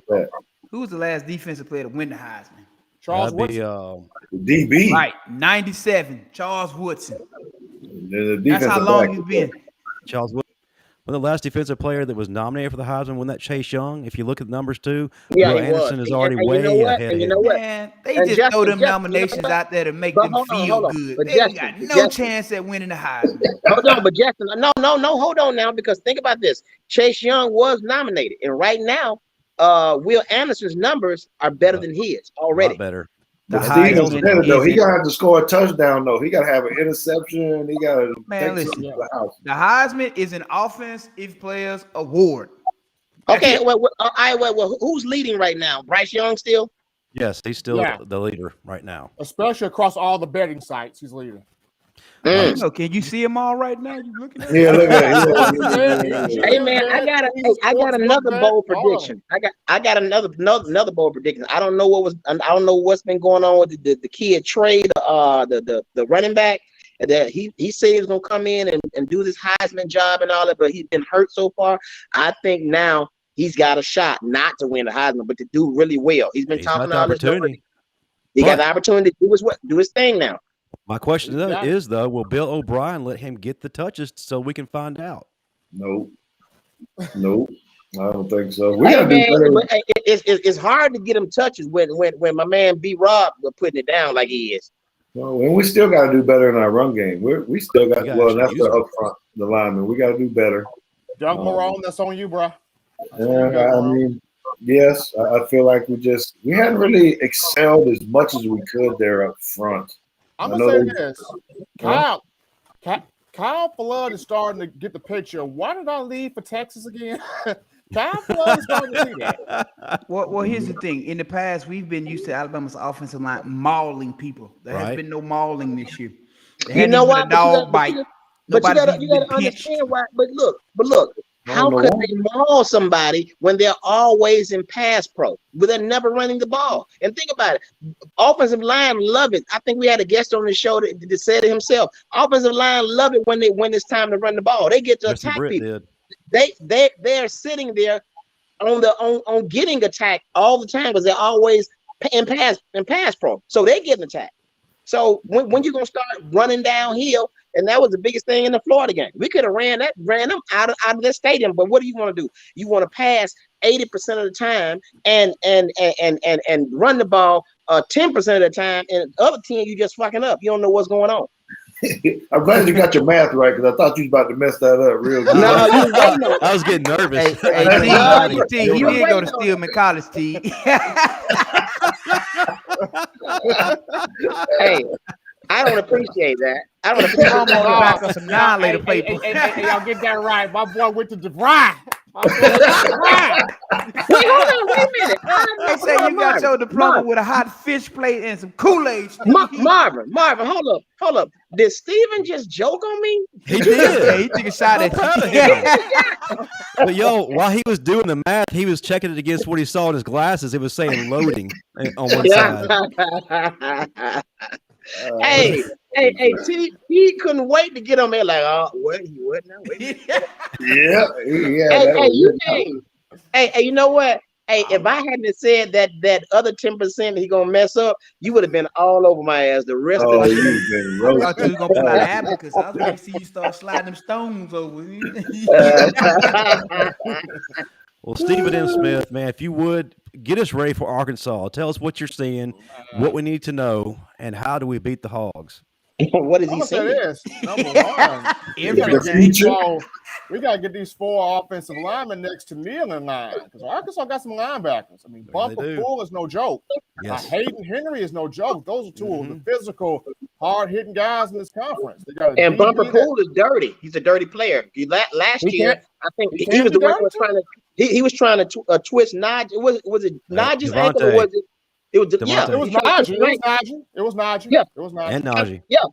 player? Who was the last defensive player to win the Heisman? Charles Woodson. DB. Right, 97. Charles Woodson. That's how long he's been. Charles Woodson. When the last defensive player that was nominated for the Heisman, wasn't that Chase Young? If you look at the numbers too, Will Anderson is already way ahead of him. Man, they just throw them nominations out there to make them feel good. They got no chance at winning the Heisman. Hold on, but Justin, no, hold on now, because think about this. Chase Young was nominated, and right now, Will Anderson's numbers are better than his already. Better. He gotta have to score a touchdown though. He gotta have an interception. He gotta listen. The Heisman is an offensive players award. Okay, well, who's leading right now? Bryce Young still? Yes, he's still the leader right now. Especially across all the betting sites, he's leading. So can you see him all right now? You looking at look at it. Hey man, I got another bold prediction. I got another bold prediction. I don't know what's been going on with the kid Trey, the running back. That he said he was gonna come in and do this Heisman job and all that, but he's been hurt so far. I think now he's got a shot not to win the Heisman, but to do really well. He's been talking all this. He got the opportunity to do his thing now. My question is, will Bill O'Brien let him get the touches so we can find out? Nope. I don't think so. It's hard to get him touches when my man B. Rob was putting it down like he is. Well, and we still got to do better in our run game. We still got that's the up front, the lineman. We got to do better. Doug Marone, that's on you, bro. Yes, I feel like we hadn't really excelled as much as we could there up front. I'm gonna say this, Kyle Flood is starting to get the picture. Why did I leave for Texas again? Kyle Flood is starting to see that. Well, here's the thing. In the past, we've been used to Alabama's offensive line mauling people. There has been no mauling this year. You know what? But you got to understand why. But look, How could they maul somebody when they're always in pass pro, but they're never running the ball? And think about it. Offensive line love it. I think we had a guest on the show that said it himself. Offensive line love it when it's time to run the ball. They get to Justin attack Britt people. did. They're sitting there on getting attacked all the time because they're always in pass pro. So they getting attacked. So when you gonna start running downhill? And that was the biggest thing in the Florida game. We could have ran them out of the stadium. But what do you want to do? You want to pass 80% of the time and run the ball 10% of the time, and the other 10 you just fucking up. You don't know what's going on. I'm glad you got your math right because I thought you was about to mess that up real good. No, I was getting nervous. T, you did go to Steelman College, T. Hey, I don't appreciate that. I don't appreciate I'm on the back of some non-later paper. Hey, y'all get that right. My boy went to DeVry. Wait, hold on, wait a minute. They say you got your diploma with a hot fish plate and some Kool-Aid. Marvin, hold up. Did Steven just joke on me? He did. Yeah, he took a shot at you. But yo, while he was doing the math, he was checking it against what he saw in his glasses. It was saying loading on one side. Hey, T, he couldn't wait to get on there. Like, oh, what now? Wait. Yeah. Hey, you know what? Hey, if I hadn't said that other 10% he gonna mess up, you would have been all over my ass the rest of the you've been roasted. I thought you was gonna pull out an abacus. I was going to see you start sliding them stones over. Well, Stephen M. Smith, man, if you would get us ready for Arkansas, tell us what you're seeing, what we need to know, and how do we beat the Hogs? What is he saying? This number one. Everything. So we gotta get these 4 offensive linemen next to kneeling line because Arkansas got some linebackers. I mean, Bumper Poole is no joke. Yes. Hayden Henry is no joke. Those are 2 of the physical, hard-hitting guys in this conference. And Bumper Poole is dirty. He's a dirty player. Last year, I think he was the one who was trying to. He was trying to twist Naj. Was it Naj's ankle or was it? It was Devontae. It was Najee. It was Najee. Yeah. It was Najee. And Najee. Yeah.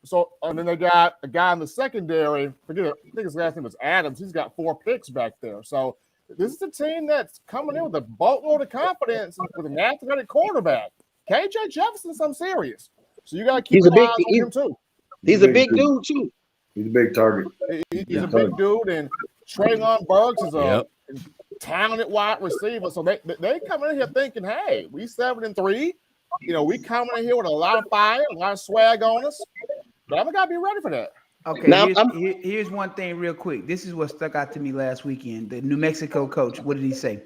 So and then they got a guy in the secondary. I think his last name was Adams. He's got 4 picks back there. So this is a team that's coming in with a boatload of confidence with an athletic quarterback. KJ Jefferson's something serious. So you got to keep an eye on him too. He's a big dude too. He's a big target. He's a big dude, and Traylon Burks is a talented wide receiver. So they come in here thinking, hey, we 7-3. You know, we coming in here with a lot of fire, a lot of swag on us. But I'm gotta be ready for that. Okay, Now, here's one thing real quick. This is what stuck out to me last weekend. The New Mexico coach, what did he say?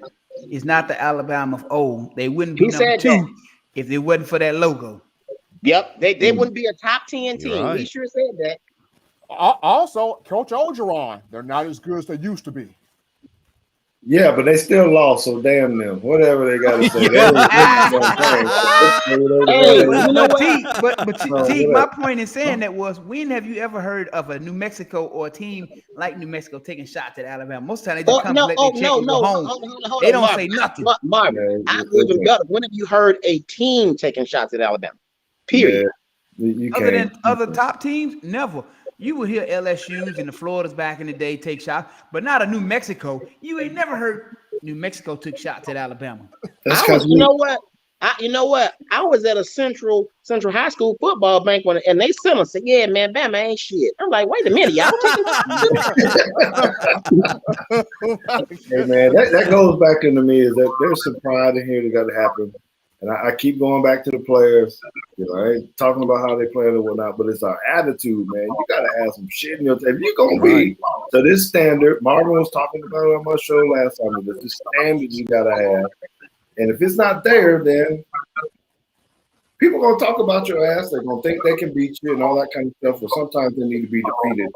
It's not the Alabama of old. They wouldn't be number 2 if it wasn't for that logo. Yep, they wouldn't be a top 10 team. Right. He sure said that. Also, Coach Orgeron, they're not as good as they used to be. Yeah, but they still lost, so damn them. Whatever they got to say. T, my point in saying that was, when have you ever heard of a New Mexico or a team like New Mexico taking shots at Alabama? Most of the time they just come collect their check and go home. They don't say nothing. Marvin, I even better. When have you heard a team taking shots at Alabama? Period. You Other than other top teams, never. You would hear LSU's and the Floridas back in the day take shots, but not a New Mexico. You ain't never heard New Mexico took shots at Alabama. You know what? I was at a Central High School football bank and they sent us said, "Yeah, man, Bama ain't shit." I'm like, wait a minute, y'all. Hey man, that goes back into me is that there's some pride in here that got to happen. And I keep going back to the players. You know, I ain't talking about how they play and whatnot, but it's our attitude, man. You got to have some shit in your tape. You're going to be to this standard. Marvin was talking about it on my show last time. It's the standard you got to have. And if it's not there, then people are going to talk about your ass. They're going to think they can beat you and all that kind of stuff. But sometimes they need to be defeated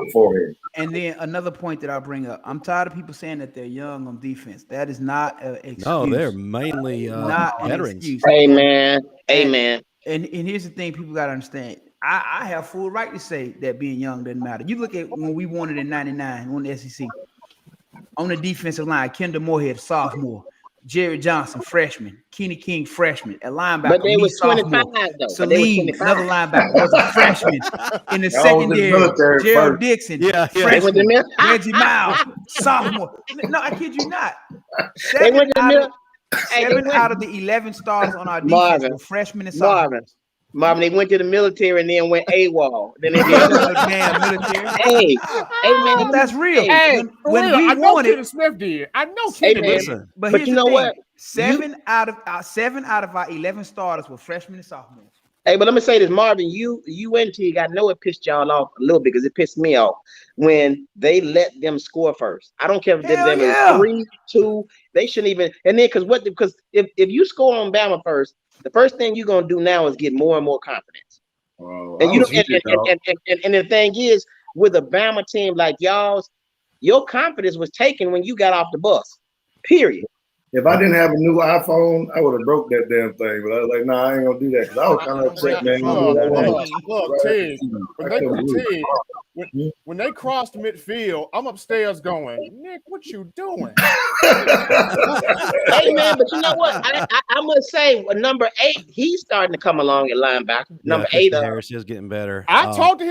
beforehand. And then another point that I'll bring up. I'm tired of people saying that they're young on defense. That is not an excuse. No, they're mainly not veterans. An excuse. Amen. And here's the thing people got to understand. I have full right to say that being young doesn't matter. You look at when we won it in 99, won the SEC. On the defensive line, Kendall Moorhead, sophomore. Jared Johnson, freshman. Kenny King, freshman. A linebacker. But they was 25 sophomore. though. Celine, another linebacker, was a freshman. In the secondary, Gerald Dixon, freshman. Reggie Miles, sophomore. No, I kid you not. Seven out of the 11 starters on our defense were freshmen and sophomores. Marvin, they went to the military and then went AWOL. Then they damn military. Hey, man, that's real. Hey, when real. we I know wanted, Kenneth Smith did. I know Kenneth did. But you know what? Seven out of our 11 starters were freshmen and sophomores. Hey, but let me say this, Marvin. You and Teague, I know it pissed y'all off a little bit because it pissed me off when they let them score first. I don't care if they them 3-2. They shouldn't even. And then because if you score on Bama first, the first thing you're gonna do now is get more and more confidence. And you and the thing is, with a Bama team like y'all's, your confidence was taken when you got off the bus. Period. If I didn't have a new iPhone, I would have broke that damn thing. But I was like, nah, I ain't gonna do that because I was kind of upset, man. Look, when they crossed midfield, I'm upstairs going, Nick, what you doing? Hey man, but you know what? I must say, number 8, he's starting to come along at linebacker. Number 8, Harris is getting better. I talked to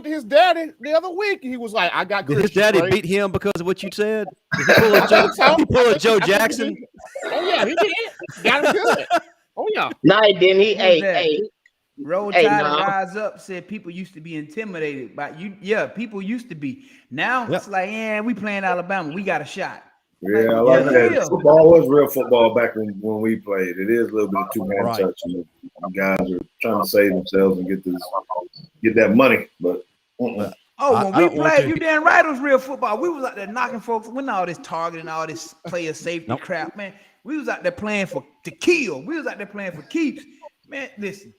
his daddy the other week. He was like, I got. Did his daddy beat him because of what you said? Did he pull a Joe Jackson? Oh yeah, he did. Got him good. Oh yeah. No, he didn't. Hey. Roll Tide Rise Up said people used to be intimidated by you. Yeah, people used to be. Now it's like, we playing Alabama. We got a shot. Yeah, I like that. Football was real football back when we played. It is a little bit of two-man touch. You guys are trying to save themselves and get that money, but. When we played, you damn right, it was real football. We was out there knocking folks, with all this targeting, all this player safety crap, man. We was out there playing to kill. We was out there playing for keeps. Man, listen,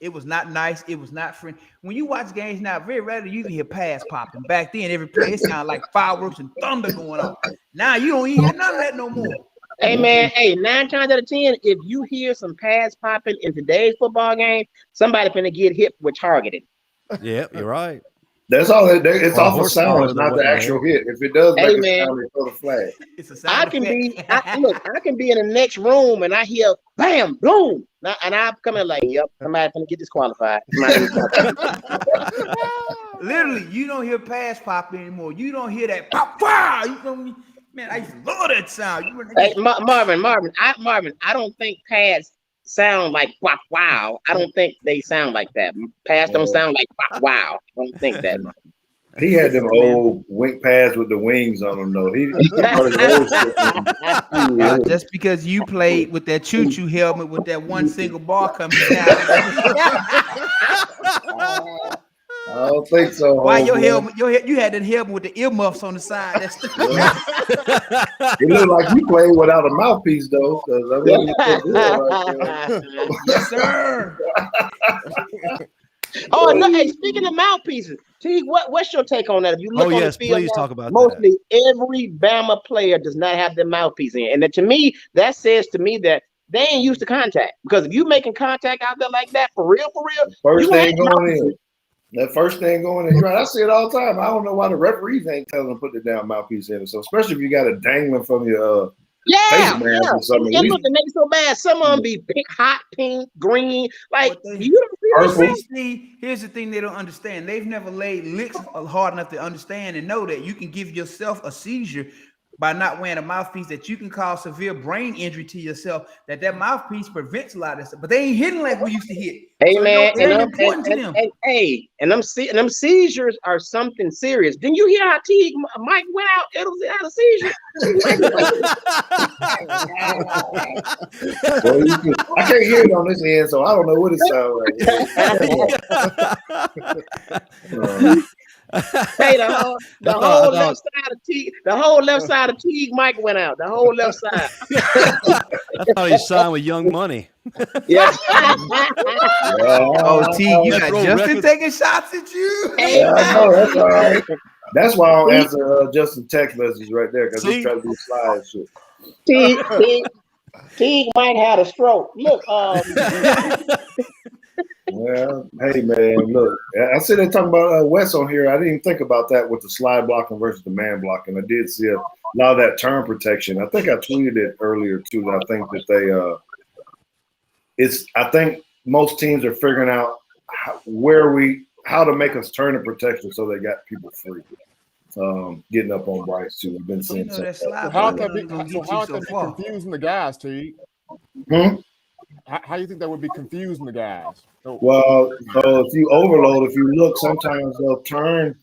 it was not nice. It was not friendly. When you watch games now, very rarely you can hear pass popping. Back then, every play, it sounded like fireworks and thunder going on. Now you don't even hear none of that no more. Hey, man, 9 times out of 10, if you hear some pass popping in today's football game, somebody finna get hit with targeting. Yeah, you're right. That's all. It's off of sound. It's not the actual hit. If it does make a sound, they throw the flag. It's a sound I can be in the next room and I hear bam, boom, and I'm coming like, yep, somebody's gonna get disqualified. Literally, you don't hear pass pop anymore. You don't hear that pop. Wow, you know me, man. I used to love that sound. Hey, Marvin, I don't think pads sound like wow. I don't think they sound like that. Pads don't sound like wow. I don't think that. He had them old wing pads with the wings on them, though. Just because you played with that choo-choo helmet with that one single bar coming down. I don't think so. Why your helmet? You had that helmet with the earmuffs on the side. That's it looked like you played without a mouthpiece, though. Yes, sir. Oh no! Hey, speaking of mouthpieces, Teague, what's your take on that? If you look on the field, please talk about mostly every Bama player does not have their mouthpiece in, and to me, that says to me that they ain't used to contact. Because if you making contact out there like that, for real, first thing going in. That first thing going in, right? I see it all the time. I don't know why the referees ain't telling them to put the damn mouthpiece in. So especially if you got it dangling from your face mask or something. And look, it makes it so bad. Some of them be pink, hot, pink, green. Like you don't see. Here's the thing they don't understand. They've never laid licks hard enough to understand and know that you can give yourself a seizure by not wearing a mouthpiece, that you can cause severe brain injury to yourself, that mouthpiece prevents a lot of that stuff. But they ain't hitting like we used to hit. Hey, so man, and them seizures are something serious. Didn't you hear how Teague Mike went out? It was out of seizure. Well, I can't hear it on this end, so I don't know what it sounds like. Hey, the whole left side of Teague Mike went out. The whole left side. I thought he signed with Young Money. Yeah. Oh, Teague, you got Justin taking shots at you. Hey, I know, that's all right. That's why I don't answer Justin text messages right there, because he's trying to do slide shit. Teague might have a stroke. Look, well, hey man, look, I said they talking about Wes on here. I didn't even think about that with the slide blocking versus the man blocking. I did see lot of that turn protection. I think I tweeted it earlier too. That I think that I think most teams are figuring out how to make us turn the protection so they got people free. Getting up on Bryce too. I've been seeing that So slide how play can be gonna get so you how so can be far. confusing the guys, T? Hmm? How you think that would be confusing the guys? So, Well, so if you overload, if you look, sometimes they'll turn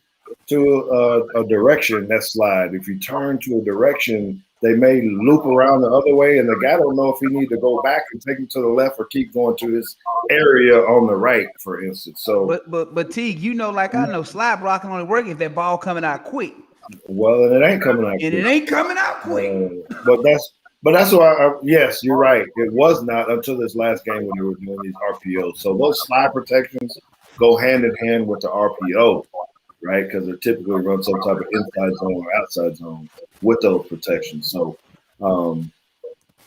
to a direction that slide. If you turn to a direction, they may loop around the other way, and the guy don't know if he need to go back and take him to the left or keep going to his area on the right, for instance. So, But Teague, you know, like I know, slide blocking only work if that ball coming out quick, well, and it ain't coming out and quick. it ain't coming out quick. But that's why. Yes, you're right. It was not until this last game when they were doing these RPOs. So those slide protections go hand in hand with the RPO, right? Because they're typically run some type of inside zone or outside zone with those protections. So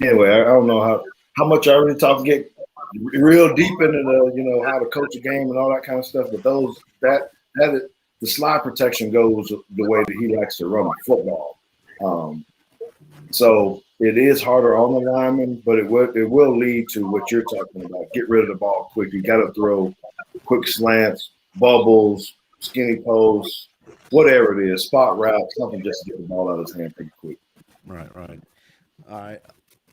anyway, I don't know how much I really talk get real deep into the how to coach a game and all that kind of stuff. But the slide protection goes the way that he likes to run the football. So it is harder on the lineman, but it will lead to what you're talking about. Get rid of the ball quick. You got to throw quick slants, bubbles, skinny posts, whatever it is, spot route, something just to get the ball out of his hand pretty quick. Right. All right.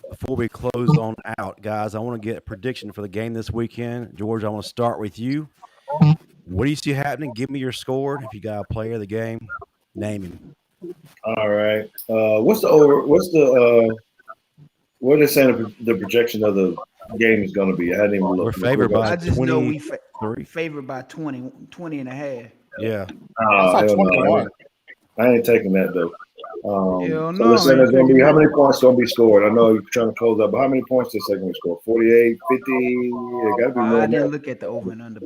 Before we close on out, guys, I want to get a prediction for the game this weekend. George, I want to start with you. What do you see happening? Give me your score. If you got a player of the game, name him. All right. What are they saying the projection of the game is going to be? I hadn't even looked. We're favored by I just know we 23. favored by 20 and a half. Yeah. I saw 21. I ain't taking that though. Hell So no, they're saying I ain't there's going to be taking how many points going to be scored? I know you're trying to close up, but how many points this segment score? 48, 50? It got to be more. I than didn't that. look at the over and under.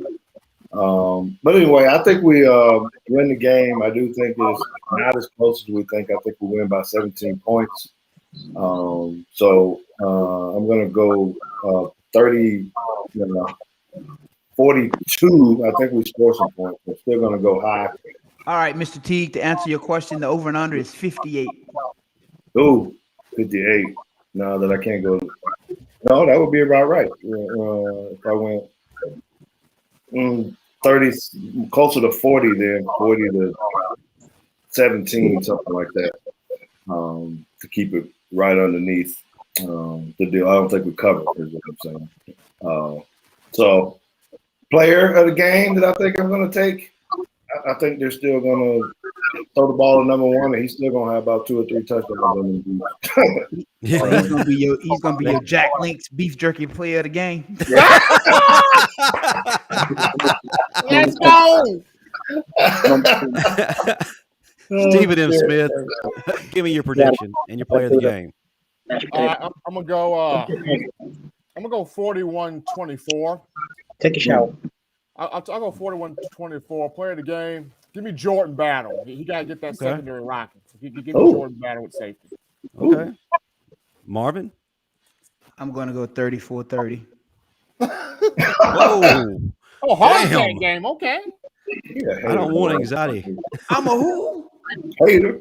But anyway, I think we win the game. I do think it's not as close as we think. I think we win by 17 points. So I'm going to go 30, 42. I think we score some points. We're still going to go high. All right, Mr. Teague, to answer your question, the over and under is 58. Ooh, 58. No, that I can't go. No, that would be about right. If I went 30, closer to 40, then 40 to 17, something like that, to keep it right underneath the deal. I don't think we covered, is what I'm saying. So, player of the game that I think I'm going to take, I think they're still going to throw the ball to number one, and he's still going to have about 2 or 3 touchdowns. He's gonna be your Jack Link's beef jerky player of the game. Let's go. Stephen M. Smith, give me your prediction and your player of the game. I'm gonna go. I'm gonna go 41-24. Take a shower. I'll go 41-24. Player of the game. Give me Jordan Battle. He got to get that secondary rocking. So give me Jordan Battle with safety. Okay. Marvin? I'm gonna go 34-30. Whoa. Oh, hard that game. Okay. Yeah, I don't want anxiety. I'm a who? Hater.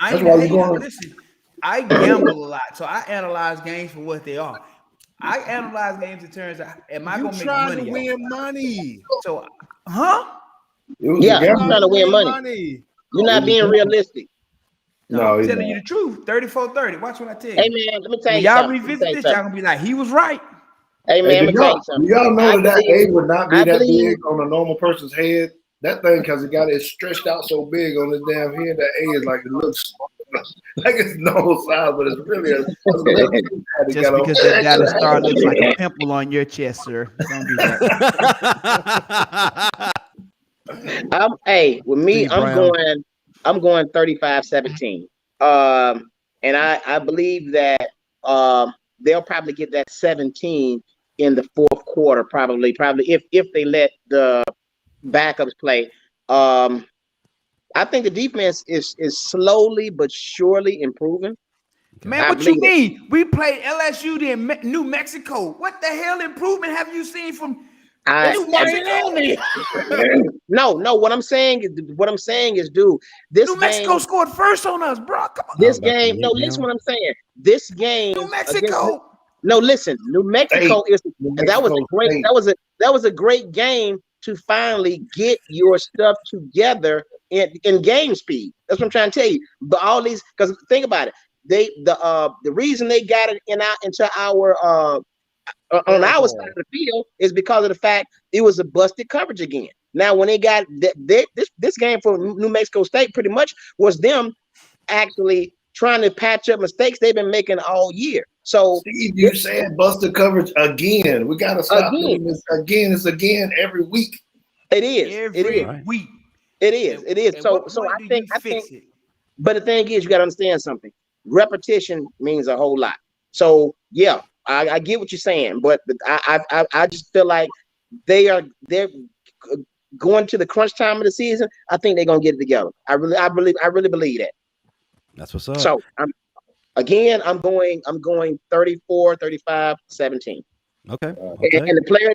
I That's ain't why a we hater. going. Listen, I gamble a lot, so I analyze games for what they are. I analyze games in terms of am I gonna make trying money? to win money. So, huh? Yeah, you're trying to win money. You're not being realistic. No, I'm telling you the truth. 34-30. Watch what I tell you. Hey man, let me tell When you y'all something. revisit this, y'all gonna be like, he was right. Hey man, let me tell you Do something. y'all know that A would not be I that believe- big on a normal person's head? That thing, because it got it stretched out so big on his damn head, that A is like, it looks like it's normal size, but it's really a Just because that Dallas Star looks like a pimple on your chest, sir. Don't do that. With me, Steve I'm going 35-17. And I believe that they'll probably get that 17 in the fourth quarter, probably if they let the backups play. I think the defense is slowly but surely improving. Man, what you mean? We played LSU in New Mexico. What the hell improvement have you seen from No. What I'm saying is, dude, this New Mexico game scored first on us, bro. Come on. This game, no, listen what I'm saying. This game, New Mexico. No, listen, New Mexico is, and that was a great, that was a great game to finally get your stuff together in game speed. That's what I'm trying to tell you. But all these, because think about it, the reason they got it into our on our side of the field is because of the fact it was a busted coverage again. Now, when they got this game for New Mexico State, pretty much was them actually trying to patch up mistakes they've been making all year. So, Steve, you said busted coverage again. We got to stop doing this again. It's again every week. It is every week. It is. So I think it. But the thing is, you got to understand something. Repetition means a whole lot. So yeah, I get what you're saying, but I just feel like they're going to the crunch time of the season. I think they're gonna get it together. I really believe that. That's what's up. So I'm going 34, 35, 17. Okay. And the player of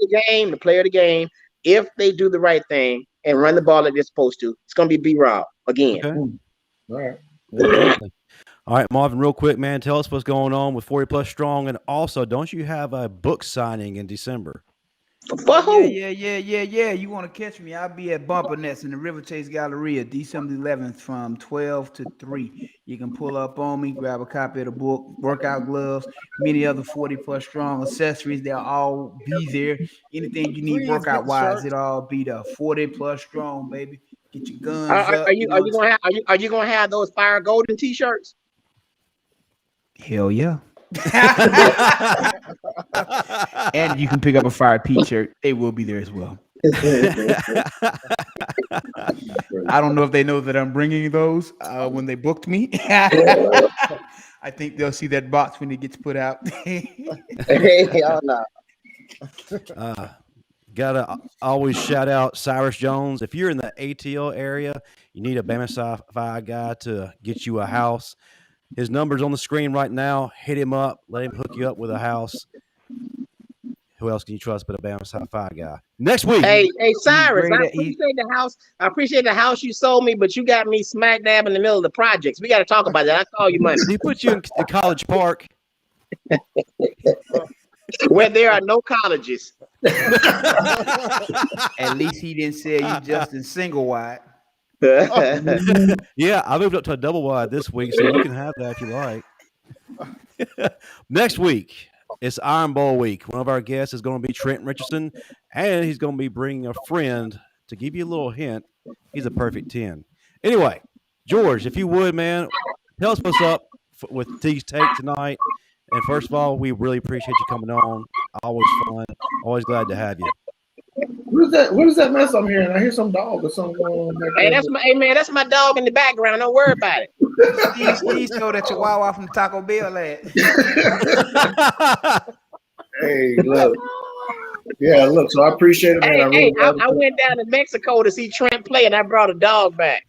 the game, if they do the right thing and run the ball like they're supposed to, it's gonna be B-Rob again. Okay. All right. Exactly. All right, Marvin, real quick, man, tell us what's going on with 40 Plus Strong, and also, don't you have a book signing in December? Yeah. You want to catch me? I'll be at Bumper Nest in the River Chase Galleria, December 11th from 12 to 3. You can pull up on me, grab a copy of the book, workout gloves, many other 40 Plus Strong accessories. They'll all be there. Anything you need workout wise, it'll all be there. 40 Plus Strong, baby. Get your guns up. Are you gonna have those Fire Golden t-shirts? Hell yeah. And you can pick up a Fire Pete shirt. They will be there as well. I don't know if they know that I'm bringing those when they booked me. I think they'll see that box when it gets put out. Hell no. Gotta always shout out Cyrus Jones. If you're in the ATL area, you need a Bama Sci-Fi guy to get you a house. His number's on the screen right now. Hit him up. Let him hook you up with a house. Who else can you trust but a Bama Sci-Fi guy? Next week. Hey, Cyrus, I appreciate the house you sold me, but you got me smack dab in the middle of the projects. We got to talk about that. I saw you money. He put you in College Park. Where there are no colleges. At least he didn't say you just in single wide. Yeah, I moved up to a double wide this week, so you can have that if you like. Next week, it's Iron Bowl week. One of our guests is going to be Trent Richardson, and he's going to be bringing a friend to give you a little hint. He's a perfect 10. Anyway, George, if you would, man, tell us what's up with Teague's Take tonight. And first of all, we really appreciate you coming on. Always fun. Always glad to have you. What is that mess I'm hearing? I hear some dog or something going on back there. That's my dog in the background. Don't worry about it. Steve stole that Chihuahua from Taco Bell lad. Hey, look. Yeah, look, so I appreciate it, man. I went down to Mexico to see Trent play, and I brought a dog back.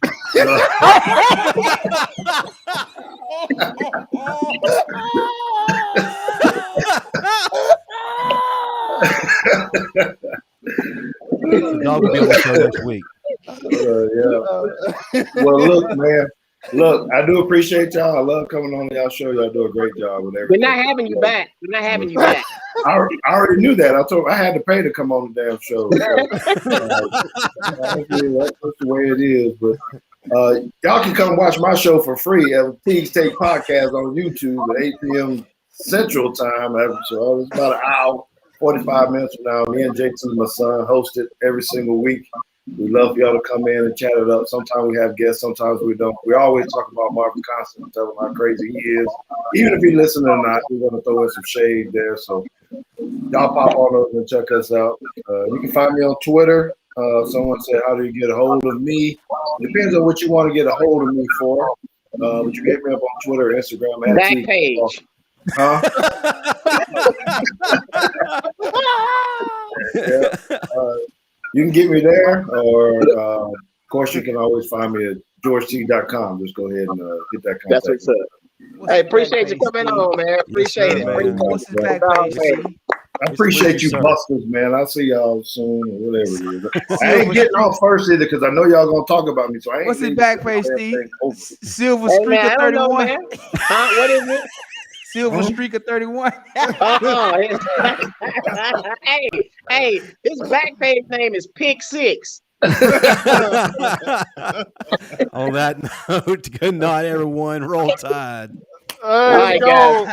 The dog will be on the show next week. Yeah. Well, look, man. Look, I do appreciate y'all. I love coming on y'all show. Y'all do a great job with everything. We're not having you back. I already knew that. I had to pay to come on the damn show. That's the way it is. But y'all can come watch my show for free at Teague's Take Podcast on YouTube at 8 p.m. Central Time. So it's about an hour, 45 minutes from now. Me and Jason, my son, host it every single week. We love for y'all to come in and chat it up. Sometimes we have guests, sometimes we don't. We always talk about Marvin Constant and tell him how crazy he is. Even if he listens or not, we're going to throw in some shade there. So y'all pop on over and check us out. You can find me on Twitter. Someone said, how do you get a hold of me? Depends on what you want to get a hold of me for. But you can hit me up on Twitter, Instagram. Back page. You can get me there, or of course, you can always find me at georgeteague.com. Just go ahead and get that contact. That's what's up. Hey, appreciate you coming on, man. Appreciate it. What's his back page? I appreciate you busters, man. I'll see y'all soon or whatever it is. I ain't getting off first either because I know y'all gonna talk about me. So I ain't. What's his back page, Steve? Silver Hey, Streak man, of I don't know, 31. man. Huh? What is it? Silver Streak of 31. Hey, his back page name is Pick Six. On that note, good night, everyone. Roll Tide. There you go.